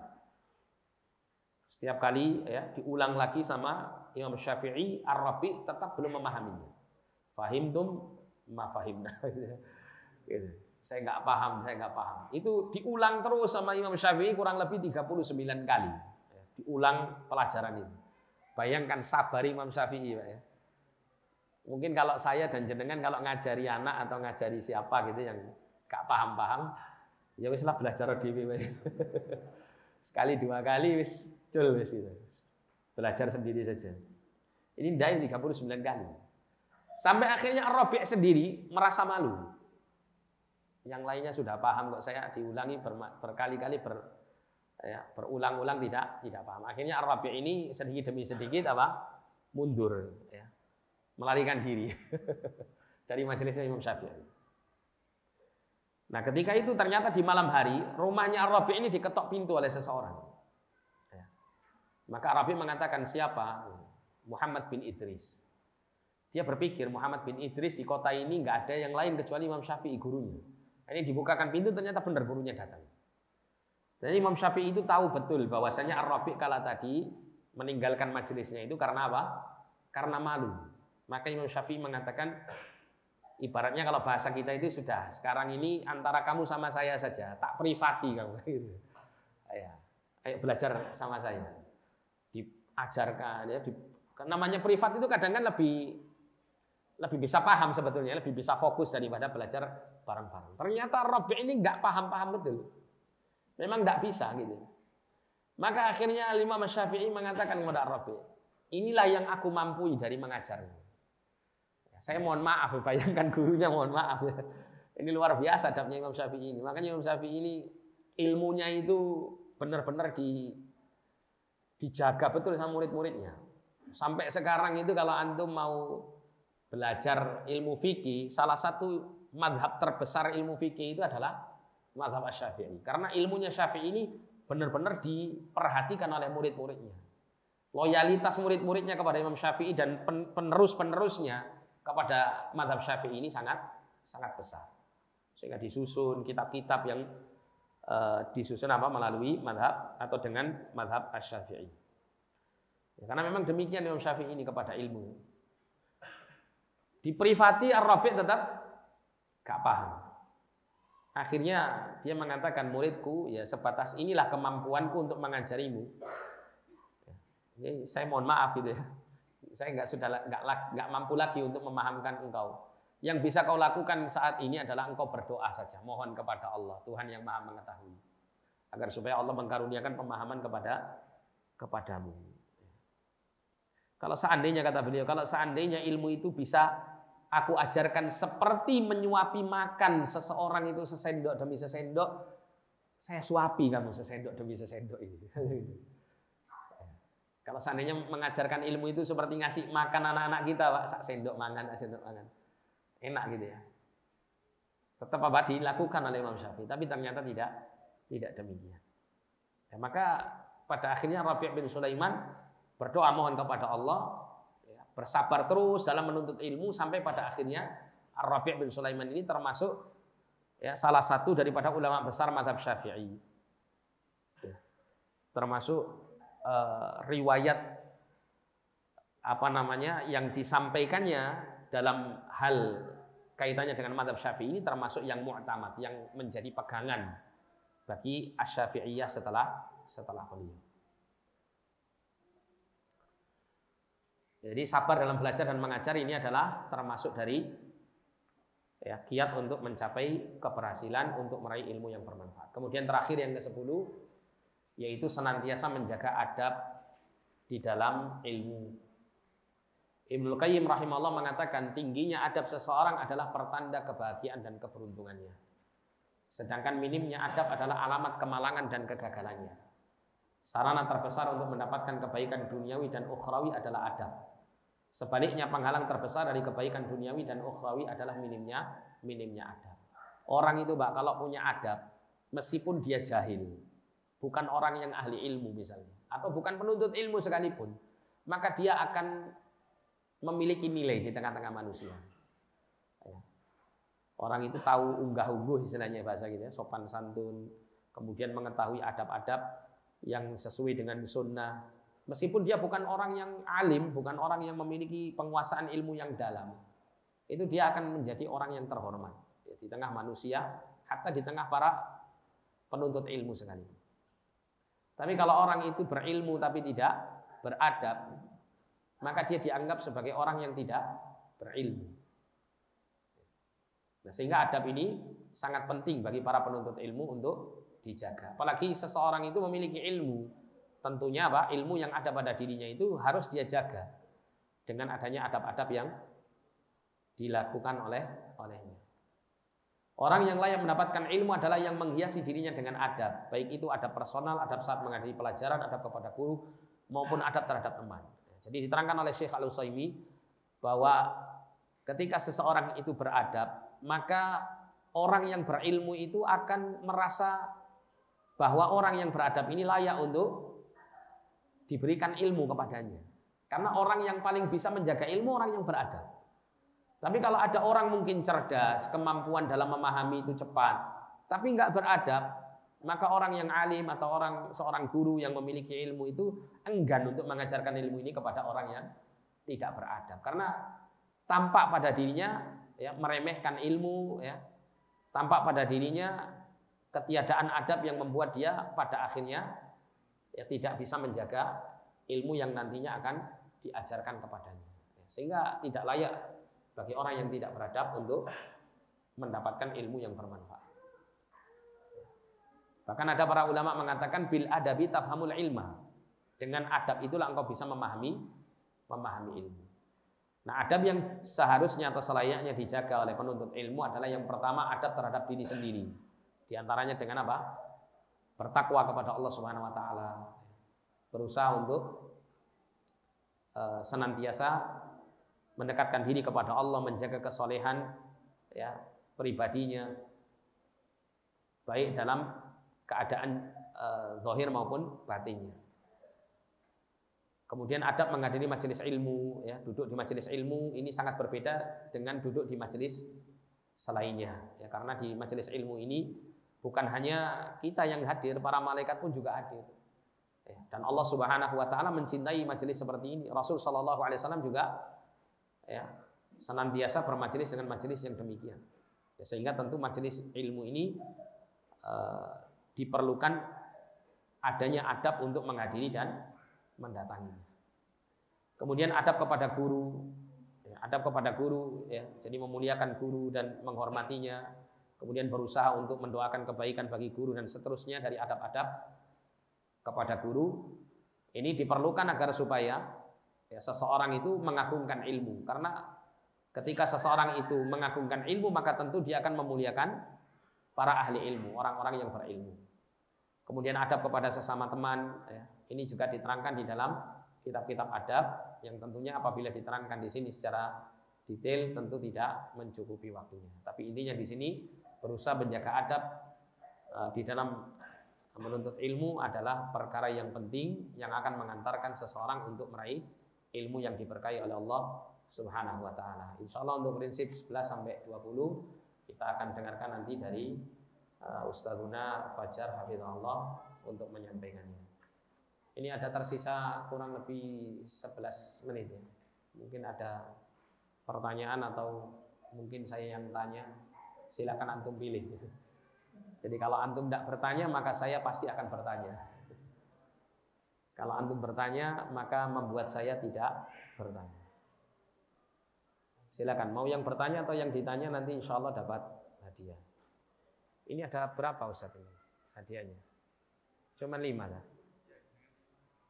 Setiap kali ya diulang lagi sama Imam Syafi'i, Ar-Rabi' tetap belum memahaminya. Fahimtum ma fahimna. Gitu. Saya nggak paham. Itu diulang terus sama Imam Syafi'i kurang lebih 39 kali. Diulang pelajaran itu. Bayangkan sabar Imam Syafi'i, Pak ya. Mungkin kalau saya dan jenengan kalau ngajari anak atau ngajari siapa gitu yang nggak paham, ya wis lah belajar dhewe. Sekali dua kali wis cul wis gitu. Belajar sendiri saja. Ini ndai 39 kali. Sampai akhirnya Ar-Rabi' sendiri merasa malu. Yang lainnya sudah paham kok, saya diulangi berkali-kali berulang-ulang tidak paham. Akhirnya Ar-Rabi' ini sedikit demi sedikit mundur ya. Melarikan diri dari majelisnya Imam Syafi'i. Nah, ketika itu ternyata di malam hari rumahnya Ar-Rabi' ini diketok pintu oleh seseorang. Ya. Maka Ar-Rabi' mengatakan, siapa? Muhammad bin Idris. Dia berpikir Muhammad bin Idris di kota ini nggak ada yang lain kecuali Imam Syafi'i gurunya. Ini dibukakan pintu ternyata benar gurunya datang. Jadi Imam Syafi'i itu tahu betul bahwasanya Ar-Rabi' kala tadi meninggalkan majelisnya itu karena apa? Karena malu. Maka Imam Syafi'i mengatakan, ibaratnya kalau bahasa kita itu sudah sekarang ini antara kamu sama saya saja, tak privati kamu. Ayo belajar sama saya. Diajarkan ya. Namanya privat itu kadang kan lebih bisa paham sebetulnya, lebih bisa fokus daripada belajar bareng-bareng. Ternyata Rabi' ini nggak paham betul. Memang nggak bisa gitu. Maka akhirnya Imam Syafi'i mengatakan kepada Rabi', inilah yang aku mampu dari mengajarnya. Saya mohon maaf, bayangkan gurunya mohon maaf. Ini luar biasa adabnya Imam Syafi'i ini. Makanya Imam Syafi'i ini ilmunya itu benar-benar dijaga betul sama murid-muridnya. Sampai sekarang itu kalau antum mau belajar ilmu fikih, salah satu madhab terbesar ilmu fikih itu adalah madhab Syafi'i. Karena ilmunya Syafi'i ini benar-benar diperhatikan oleh murid-muridnya. Loyalitas murid-muridnya kepada Imam Syafi'i dan penerus-penerusnya kepada mazhab Syafi'i ini sangat besar. Sehingga disusun kitab-kitab yang disusun melalui mazhab atau dengan mazhab Asy-Syafi'i. Ya, karena memang demikian Imam Syafi'i ini kepada ilmu. Diprivati Ar-Rabi' tetap gak paham. Akhirnya dia mengatakan, muridku ya sebatas inilah kemampuanku untuk mengajarimu. Ya, saya mohon maaf gitu ya. Saya nggak mampu lagi untuk memahamkan engkau. Yang bisa kau lakukan saat ini adalah engkau berdoa saja, mohon kepada Allah, Tuhan yang Maha mengetahui, agar supaya Allah mengkaruniakan pemahaman kepadamu. Kalau seandainya, kata beliau, kalau seandainya ilmu itu bisa aku ajarkan seperti menyuapi makan seseorang itu sesendok demi sesendok, saya suapi kamu sesendok demi sesendok ini. Kalau seandainya mengajarkan ilmu itu seperti ngasih makan anak-anak kita, Pak, sak sendok mangan, enak gitu ya. Tetap dilakukan oleh Imam Syafi'i, tapi ternyata tidak demikian. Ya, maka pada akhirnya Rabi' bin Sulaiman berdoa mohon kepada Allah, ya, bersabar terus dalam menuntut ilmu sampai pada akhirnya Rabi' bin Sulaiman ini termasuk ya salah satu daripada ulama besar mazhab Syafi'i. Ya, termasuk riwayat yang disampaikannya dalam hal kaitannya dengan mazhab Syafi'i ini termasuk yang mu'tamad, yang menjadi pegangan bagi Asy-Syafi'iyah setelah beliau. Jadi sabar dalam belajar dan mengajar ini adalah termasuk dari ya, kiat untuk mencapai keberhasilan untuk meraih ilmu yang bermanfaat. Kemudian terakhir yang ke-10 yaitu senantiasa menjaga adab di dalam ilmu. Ibnu Qayyim rahimahullah mengatakan tingginya adab seseorang adalah pertanda kebahagiaan dan keberuntungannya. Sedangkan minimnya adab adalah alamat kemalangan dan kegagalannya. Sarana terbesar untuk mendapatkan kebaikan duniawi dan ukhrawi adalah adab. Sebaliknya penghalang terbesar dari kebaikan duniawi dan ukhrawi adalah minimnya adab. Orang itu, Mbak, kalau punya adab, meskipun dia jahil, bukan orang yang ahli ilmu misalnya, atau bukan penuntut ilmu sekalipun, maka dia akan memiliki nilai di tengah-tengah manusia. Orang itu tahu unggah-ungguh istilahnya bahasa gitu ya, sopan santun, kemudian mengetahui adab-adab yang sesuai dengan sunnah. Meskipun dia bukan orang yang alim, bukan orang yang memiliki penguasaan ilmu yang dalam, itu dia akan menjadi orang yang terhormat di tengah manusia, hatta di tengah para penuntut ilmu sekalipun. Tapi kalau orang itu berilmu tapi tidak beradab, maka dia dianggap sebagai orang yang tidak berilmu. Nah, sehingga adab ini sangat penting bagi para penuntut ilmu untuk dijaga. Apalagi seseorang itu memiliki ilmu, tentunya ilmu yang ada pada dirinya itu harus dia jaga dengan adanya adab-adab yang dilakukan olehnya. Orang yang layak mendapatkan ilmu adalah yang menghiasi dirinya dengan adab, baik itu adab personal, adab saat menghadiri pelajaran, adab kepada guru, maupun adab terhadap teman. Jadi diterangkan oleh Syekh Al-Utsaimin bahwa ketika seseorang itu beradab, maka orang yang berilmu itu akan merasa bahwa orang yang beradab ini layak untuk diberikan ilmu kepadanya. Karena orang yang paling bisa menjaga ilmu orang yang beradab. Tapi kalau ada orang mungkin cerdas, kemampuan dalam memahami itu cepat, tapi nggak beradab, maka orang yang alim atau seorang guru yang memiliki ilmu itu enggan untuk mengajarkan ilmu ini kepada orang yang tidak beradab. Karena tampak pada dirinya ya, meremehkan ilmu, ya, tampak pada dirinya ketiadaan adab yang membuat dia pada akhirnya ya, tidak bisa menjaga ilmu yang nantinya akan diajarkan kepadanya. Sehingga tidak layak bagi orang yang tidak beradab untuk mendapatkan ilmu yang bermanfaat. Bahkan ada para ulama mengatakan bil adabi tafhamul ilma. Dengan adab itulah engkau bisa memahami ilmu. Nah, adab yang seharusnya atau selayaknya dijaga oleh penuntut ilmu adalah yang pertama adab terhadap diri sendiri. Di antaranya dengan apa? Bertakwa kepada Allah Subhanahu wa taala. Berusaha untuk senantiasa mendekatkan diri kepada Allah, menjaga kesolehan ya pribadinya, baik dalam keadaan zahir maupun batinnya. Kemudian adab menghadiri majelis ilmu, ya, duduk di majelis ilmu ini sangat berbeda dengan duduk di majelis selainnya, ya, karena di majelis ilmu ini bukan hanya kita yang hadir, para malaikat pun juga hadir. Ya, dan Allah Subhanahu Wa Taala mencintai majelis seperti ini. Rasul Shallallahu Alaihi Wasallam juga, ya, senantiasa bermajelis dengan majelis yang demikian. Ya, sehingga tentu majelis ilmu ini diperlukan adanya adab untuk menghadiri dan mendatangi. Kemudian adab kepada guru, ya, adab kepada guru, ya, jadi memuliakan guru dan menghormatinya. Kemudian berusaha untuk mendoakan kebaikan bagi guru dan seterusnya dari adab-adab kepada guru. Ini diperlukan agar supaya, ya, seseorang itu mengagungkan ilmu. Karena ketika seseorang itu mengagungkan ilmu, maka tentu dia akan memuliakan para ahli ilmu, orang-orang yang berilmu. Kemudian adab kepada sesama teman, ya, ini juga diterangkan di dalam kitab-kitab adab yang tentunya apabila diterangkan di sini secara detail tentu tidak mencukupi waktunya. Tapi intinya di sini berusaha menjaga adab di dalam menuntut ilmu adalah perkara yang penting yang akan mengantarkan seseorang untuk meraih ilmu yang diberkahi oleh Allah Subhanahu wa taala. Insyaallah untuk prinsip 11 sampai 20 kita akan dengarkan nanti dari Ustadzuna Fajar Hafizahullah untuk menyampaikannya. Ini ada tersisa kurang lebih 11 menit, ya. Mungkin ada pertanyaan atau mungkin saya yang tanya, silakan antum pilih. Jadi kalau antum tidak bertanya maka saya pasti akan bertanya. Kalau antum bertanya maka membuat saya tidak bertanya. Silakan, mau yang bertanya atau yang ditanya nanti insya Allah dapat hadiah. Ini ada berapa Ustaz ini hadiahnya? Cuma 5 lah.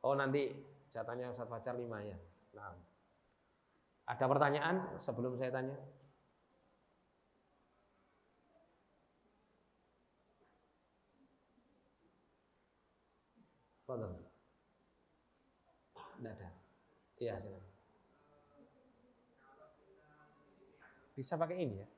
Oh nanti jatahnya Ustaz Fajar 5 ya. Nah, ada pertanyaan sebelum saya tanya? Fadhil. Tidak ada. Iya silakan. Bisa pakai ini ya.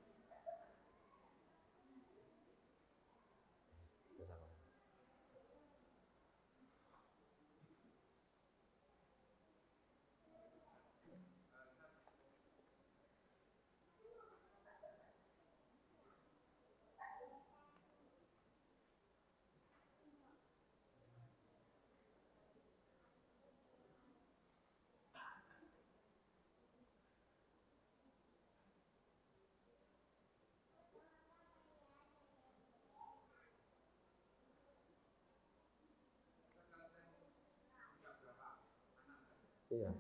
Iya.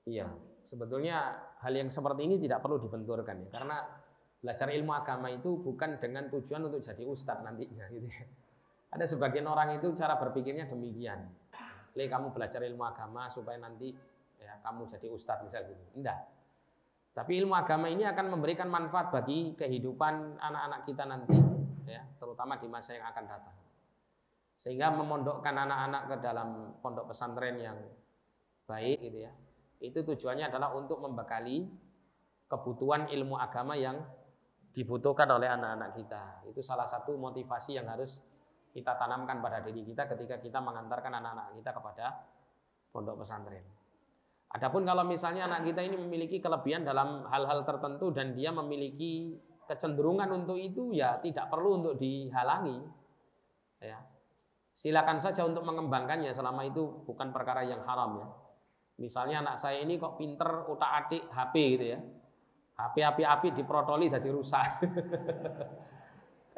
Iya, sebetulnya hal yang seperti ini tidak perlu dibenturkan ya, karena belajar ilmu agama itu bukan dengan tujuan untuk jadi ustadz nantinya gitu ya. Ada sebagian orang itu cara berpikirnya demikian. Kamu belajar ilmu agama supaya nanti ya kamu jadi ustadz misalnya gitu. Enggak. Tapi ilmu agama ini akan memberikan manfaat bagi kehidupan anak-anak kita nanti ya, terutama di masa yang akan datang. Sehingga memondokkan anak-anak ke dalam pondok pesantren yang baik gitu ya. Itu tujuannya adalah untuk membekali kebutuhan ilmu agama yang dibutuhkan oleh anak-anak kita. Itu salah satu motivasi yang harus kita tanamkan pada diri kita ketika kita mengantarkan anak-anak kita kepada pondok pesantren. Adapun kalau misalnya anak kita ini memiliki kelebihan dalam hal-hal tertentu dan dia memiliki kecenderungan untuk itu, ya tidak perlu untuk dihalangi. Ya. Silakan saja untuk mengembangkannya selama itu bukan perkara yang haram ya. Misalnya anak saya ini kok pinter utak-atik HP gitu ya. HP api-api diprotoli jadi rusak.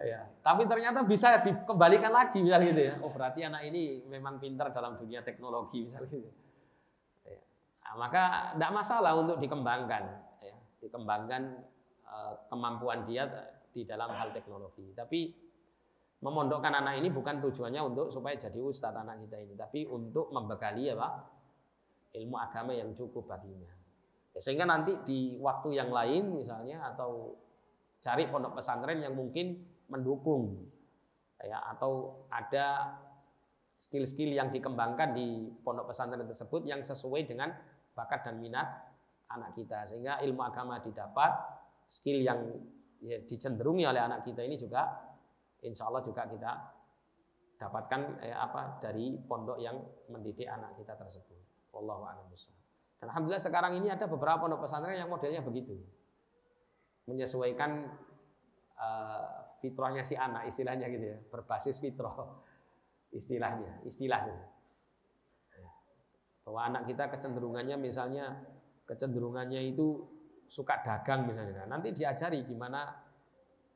Ya. Tapi ternyata bisa dikembalikan lagi misalnya gitu ya. Oh berarti anak ini memang pinter dalam dunia teknologi misalnya gitu. Ya. Nah, maka tidak masalah untuk dikembangkan. Ya. Dikembangkan kemampuan dia di dalam hal teknologi. Tapi memondokkan anak ini bukan tujuannya untuk supaya jadi ustadz anak kita ini. Tapi untuk membekali ya Pak, ilmu agama yang cukup baginya. Ya, sehingga nanti di waktu yang lain misalnya, atau cari pondok pesantren yang mungkin mendukung, ya, atau ada skill-skill yang dikembangkan di pondok pesantren tersebut yang sesuai dengan bakat dan minat anak kita, sehingga ilmu agama didapat, skill yang ya, dicenderungi oleh anak kita ini juga insya Allah juga kita dapatkan dari pondok yang mendidik anak kita tersebut. Wallahu a'lam bishawab. Dan alhamdulillah sekarang ini ada beberapa pondok pesantren yang modelnya begitu, menyesuaikan fitrahnya si anak, istilahnya gitu ya, berbasis fitrah istilah bahwa anak kita kecenderungannya itu suka dagang misalnya. Nah, nanti diajari gimana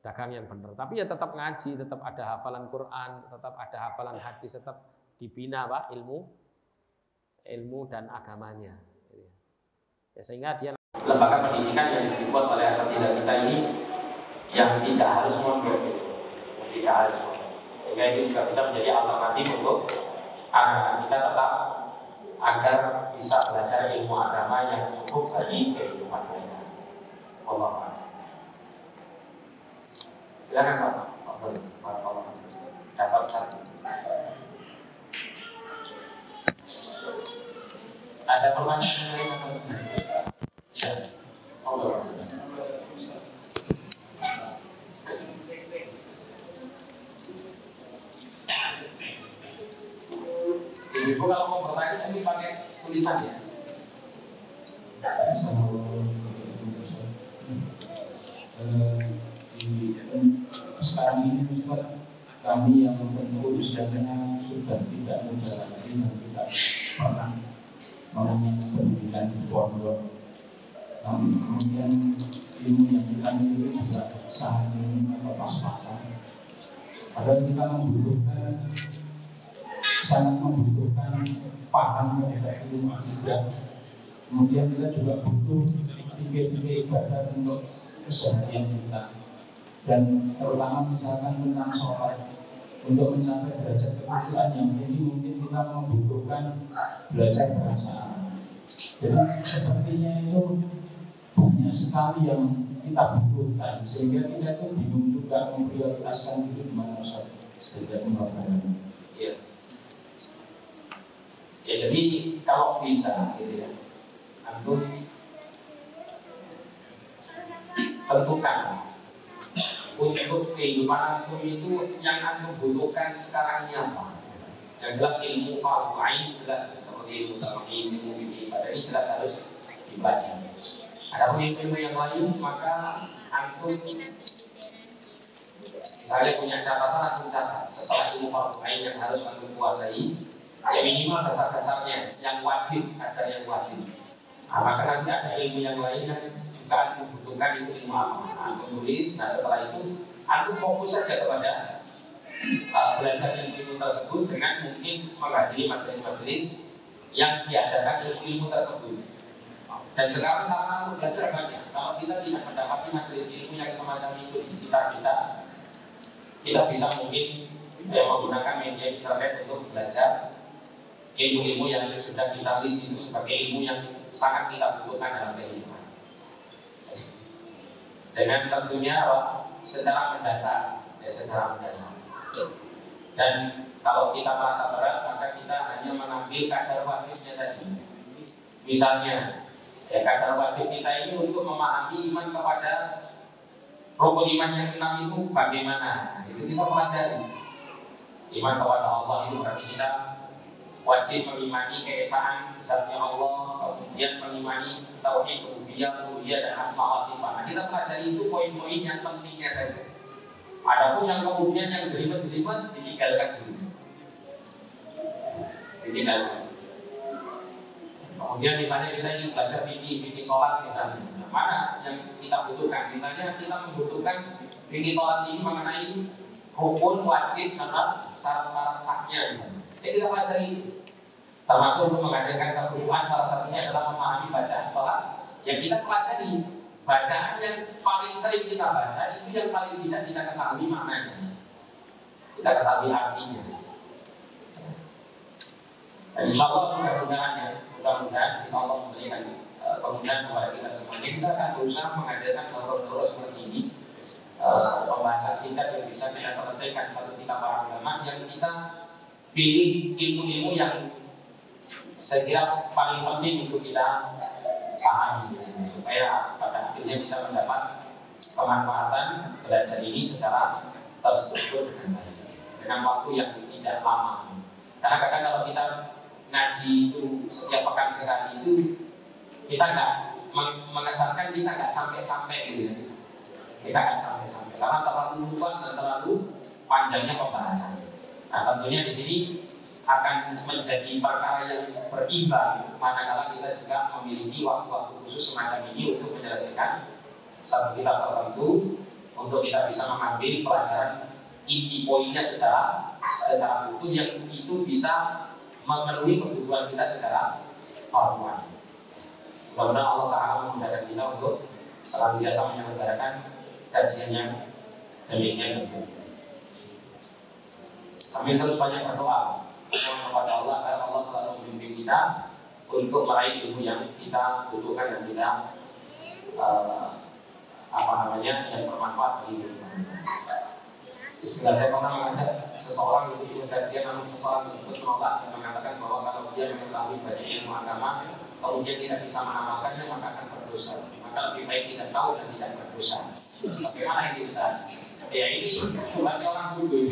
dagang yang benar. Tapi ya tetap ngaji, tetap ada hafalan Quran, tetap ada hafalan hadis, tetap dibina Pak ilmu dan agamanya. Ya, sehingga dia lembaga pendidikan yang dibuat oleh asatidz kita ini yang tidak harus mondok, sehingga itu juga bisa menjadi alternatif untuk anak-anak kita tetap agar bisa belajar ilmu agama yang cukup bagi kehidupan mereka. Allah. Silakan Pak. Dapat satu. Ada pertanyaan lain atau tidak? Ya. Allah. Ibu kalau mau bertanya nanti pakai tulisan ya. Sekarang ini Ustaz, kami yang tentu usianya sudah tidak muda lagi dan tidak pernah mengenyam pendidikan di pondok. Kemudian ilmu yang kita miliki juga sangat minim atau pas-pasan. Padahal kita sangat membutuhkan paham terhadap ilmu akidah. Kemudian kita juga butuh pikir-pikir ibadah untuk keseharian kita. Dan terutama misalkan tentang sholat, untuk mencapai derajat kekhusyuan yang tinggi mungkin kita membutuhkan belajar bahasa Arab. Jadi sepertinya itu banyak sekali yang kita butuhkan, sehingga kita itu bingung juga memprioritaskan itu di mana Ustaz. Iya. Ya, jadi kalau bisa gitu ya, antum tentukan untuk kehidupan antum itu yang antum butuhkan sekarang ini apa. Yang jelas ilmu fardu ain jelas, seperti ilmu tauhid, ilmu ibadah ini jelas harus dipelajari. Ada ilmu yang lain, maka antum misalnya punya catatan, antum catat setelah ilmu fardu ain yang harus antum kuasai, ya minimal dasar-dasarnya yang wajib, ada yang wajib. Apakah nanti ada ilmu yang lain yang juga antum butuhkan, itu ilmu apa? Antum tulis. Nah setelah itu antum fokus saja kepada belajar ilmu tersebut dengan mungkin menghadiri majelis-majelis yang diajarkan ilmu tersebut. Dan sekarang sarana untuk belajar banyak. Kalau kita tidak mendapati majelis ilmu yang semacam itu di sekitar kita, kita bisa mungkin menggunakan media internet untuk belajar ilmu-ilmu yang sudah kita list itu sebagai ilmu yang sangat kita butuhkan dalam kehidupan. Dengan tentunya secara mendasar, Dan kalau kita merasa berat, maka kita hanya mengambil kadar wajibnya tadi. Misalnya, kadar wajib kita ini untuk memahami iman kepada rukun iman yang 6 itu bagaimana. Itu kita pelajari. Iman kepada Allah itu berarti kita wajib mengimani keesaan zatnya Allah, kemudian mengimani tauhid rububiyah, dan asma wa sifat. Nah, kita pelajari itu poin-poin yang pentingnya saja. Adapun yang kemudian yang jelimet-jelimet ditinggalkan dulu. Kemudian misalnya kita ingin belajar fikih sholat misalnya, nah, mana yang kita butuhkan? Misalnya kita membutuhkan fikih sholat ini mengenai rukun, wajib, syarat-syarat sahnya. Jadi kita pelajari itu. Termasuk untuk mengadakan kekhusyuan, salah satunya adalah memahami bacaan sholat. Yang kita pelajari bacaan yang paling sering kita baca itu yang paling bisa kita ketahui maknanya, kita ketahui artinya. Dan insya Allah mudah-mudahan jika Allah memberikan kemudahan kepada kita semuanya, kita akan berusaha mengadakan daurah-daurah seperti ini, pembahasan singkat yang bisa kita selesaikan satu kitab para ulama, yang kita pilih ilmu-ilmu yang saya kira paling penting untuk kita pahami, supaya pada akhirnya kita mendapat kemanfaatan belajar ini secara terstruktur dengan baik, dengan waktu yang tidak lama. Karena kadang kalau kita ngaji itu setiap pekan sekali itu, kita nggak mengesankan, kita nggak sampai-sampai gitu ya. Kita nggak sampai-sampai karena terlalu luas dan terlalu panjangnya pembahasan. Nah, tentunya di sini akan menjadi perkara yang berimbang manakala kita juga memiliki waktu-waktu khusus semacam ini untuk menyelesaikan satu kitab tertentu, untuk kita bisa mengambil pelajaran inti poinnya secara utuh, yang itu bisa memenuhi kebutuhan kita secara formal. Mudah-mudahan Allah Ta'ala memudahkan kita untuk selalu biasa menyelenggarakan kajian yang demikian. Sambil terus banyak berdoa kepada Allah agar Allah selalu membimbing kita untuk meraih ilmu yang kita butuhkan dan tidak yang bermanfaat bagi hidup kita. Bismillah, saya pernah mengajak seseorang untuk ikut kajian, namun seseorang tersebut menolak dan mengatakan bahwa kalau dia mengetahui banyak ilmu agama, kemudian tidak bisa mengamalkannya, maka akan berdosa. Maka lebih baik tidak tahu dan tidak berdosa. Bagaimana ini Ustaz? Ya ini syubhatnya orang bodoh.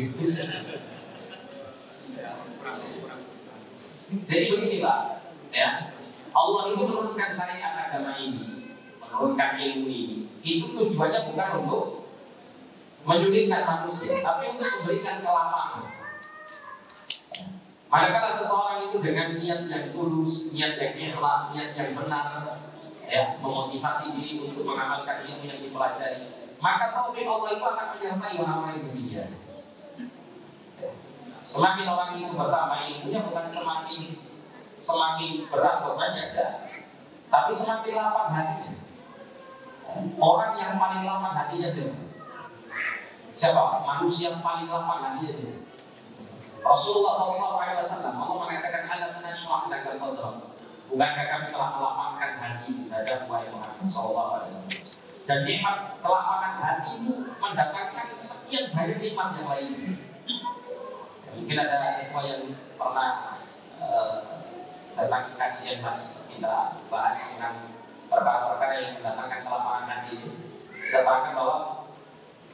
Jadi begini Pak, ya, Allah itu menurunkan syariat agama ini, menurunkan ilmu ini, itu tujuannya bukan untuk menyulitkan manusia, tapi untuk memberikan kelapangan. Manakala seseorang itu dengan niat yang tulus, niat yang ikhlas, niat yang benar, ya, memotivasi diri untuk mengamalkan ilmu yang dipelajari, maka taufik Allah itu akan menyertai orang-orang yang demikian. Semakin orang itu bertambah ilmunya, bukan semakin berat bebannya, tapi semakin lapang hatinya. Orang yang paling lapang hatinya siapa? Manusia yang paling lapang hatinya siapa? Rasulullah SAW, Allah mengatakan alam nashrah laka sadrak. Bukankah kami telah melapangkan hati dada wahai Muhammad SAW? Dan nikmat kelapangan hatimu mendatangkan sekian banyak nikmat yang lain. Mungkin ada ikhwah yang pernah datang kajian pas kita bahas tentang perkara-perkara yang mendatangkan kelapangan hati itu. Kita terangkan bahwa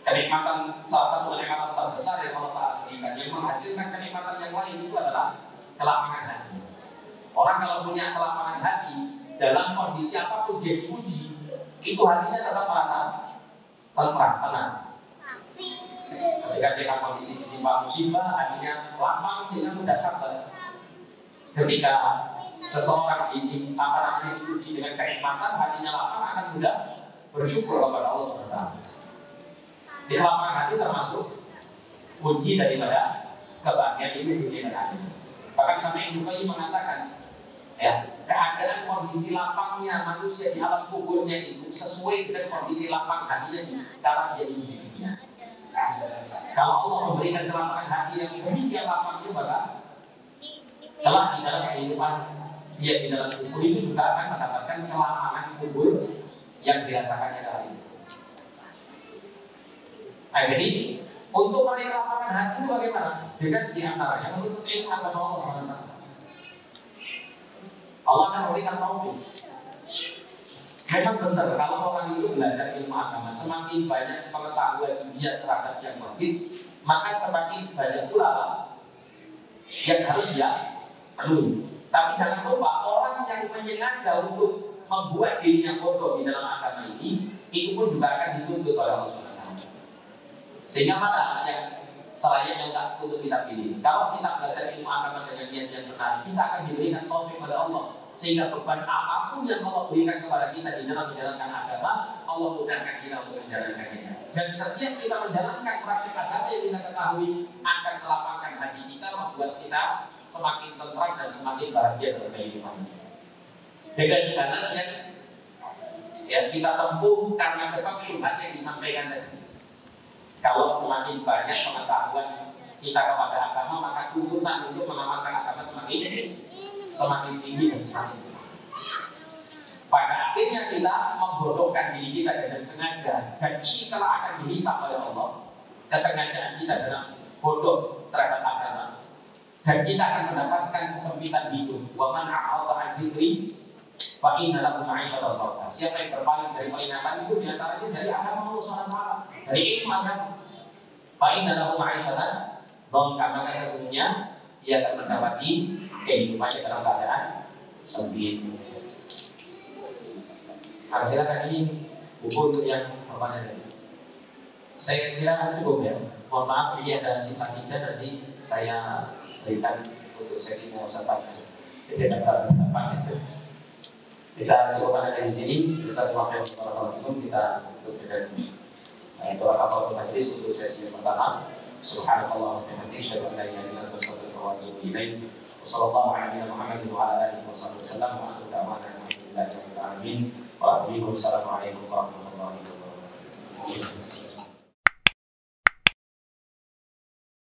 kenikmatan, salah satu kenikmatan terbesar yang Allah Ta'ala berikan, yang menghasilkan kenikmatan yang lain itu adalah kelapangan hati. Orang kalau punya kelapangan hati, dalam kondisi apapun dia dipuji, itu hatinya tetap merasa tenang. Ketika dia kondisi ditimpa musibah, hatinya lapang sehingga mudah sabar. Ketika seseorang dipuji dengan kenikmatan, hatinya lapang, akan mudah bersyukur kepada Allah SWT. Di lapangan hati termasuk kunci daripada kebahagiaan ini dunia dan akhirat. Bahkan sampai Ibnu Qayyim mengatakan, ya, keadaan kondisi lapangnya manusia di alam kuburnya itu sesuai dengan kondisi lapang hatinya dalam dia di dunia. Kalau Allah memberikan kelapangan hati yang demikian lapangnya, maka telah di dalam kehidupan dia di dalam kubur itu juga akan mendapatkan kelapangan kubur yang dirasakannya kali ini. Nah, jadi untuk meraih kelapangan hati itu bagaimana? Dengan diantaranya menuntut ilmu agama Allah SWT. Allah akan memberikan taufik. Memang benar kalau orang itu belajar ilmu agama, semakin banyak pengetahuan dia terhadap yang wajib, maka semakin banyak pula yang harus dia penuhi. Tapi jangan lupa orang yang menyengaja untuk membuat dirinya bodoh di dalam agama ini, itu pun juga akan dituntut oleh Allah SWT. Sehingga mana yang selayaknya untuk kita pilih? Kalau kita belajar ilmu agama dengan niat yang benar, kita akan diberikan taufik oleh Allah, sehingga beban apapun yang Allah berikan kepada kita di dalam menjalankan agama, Allah mudahkan kita untuk menjalankannya. Dan setiap kita menjalankan praktik agama yang kita ketahui akan melapangkan hati kita, membuat kita semakin tenteram dan semakin bahagia dalam kehidupan. Dengan jalan yang kita tempuh karena sebab syubhat yang disampaikan tadi. Kalau semakin banyak pengetahuan kita kepada agama, maka tuntutan untuk mengamalkan agama semakin semakin tinggi dan semakin besar. Pada akhirnya kita membodohkan diri kita dengan sengaja, dan ini kalau akan dihisab oleh Allah, kesengajaan kita dalam bodoh terhadap agama, dan kita akan mendapatkan kesempitan hidup. Wa man a'rada 'an dzikri fa inna lahu ma'isyatan dhanka. Siapa yang berpaling dari peringatan itu, di antaranya dari agama Allah Subhanahu wa taala, dari ilmu agama. Fa inna lahu ma'isyatan dhanka, maka sesungguhnya ia akan mendapati kehidupannya dalam keadaan sempit. Maka silakan, ini buku yang pertanyaan. Saya kira cukup ya. Mohon maaf, ini ada sisa 3, nanti saya berikan untuk sesinya Ustaz Faisal. Jadi ada pendapat itu. Kita cukupkan dari sini. Jazakallahu khairan. Kita tutup dengan doa kafaratul majelis untuk sesi yang pertama. Subhanallah wa bihamdihi, asyhadu an la ilaha illa anta, astaghfiruka wa atubu ilaik. Wassallallahu ala nabiyyina Muhammadin wa ala alihi wasallam. Wa akhiru da'wana alhamdulillahi rabbil alamin. Wassalamualaikum warahmatullahi wabarakatuh.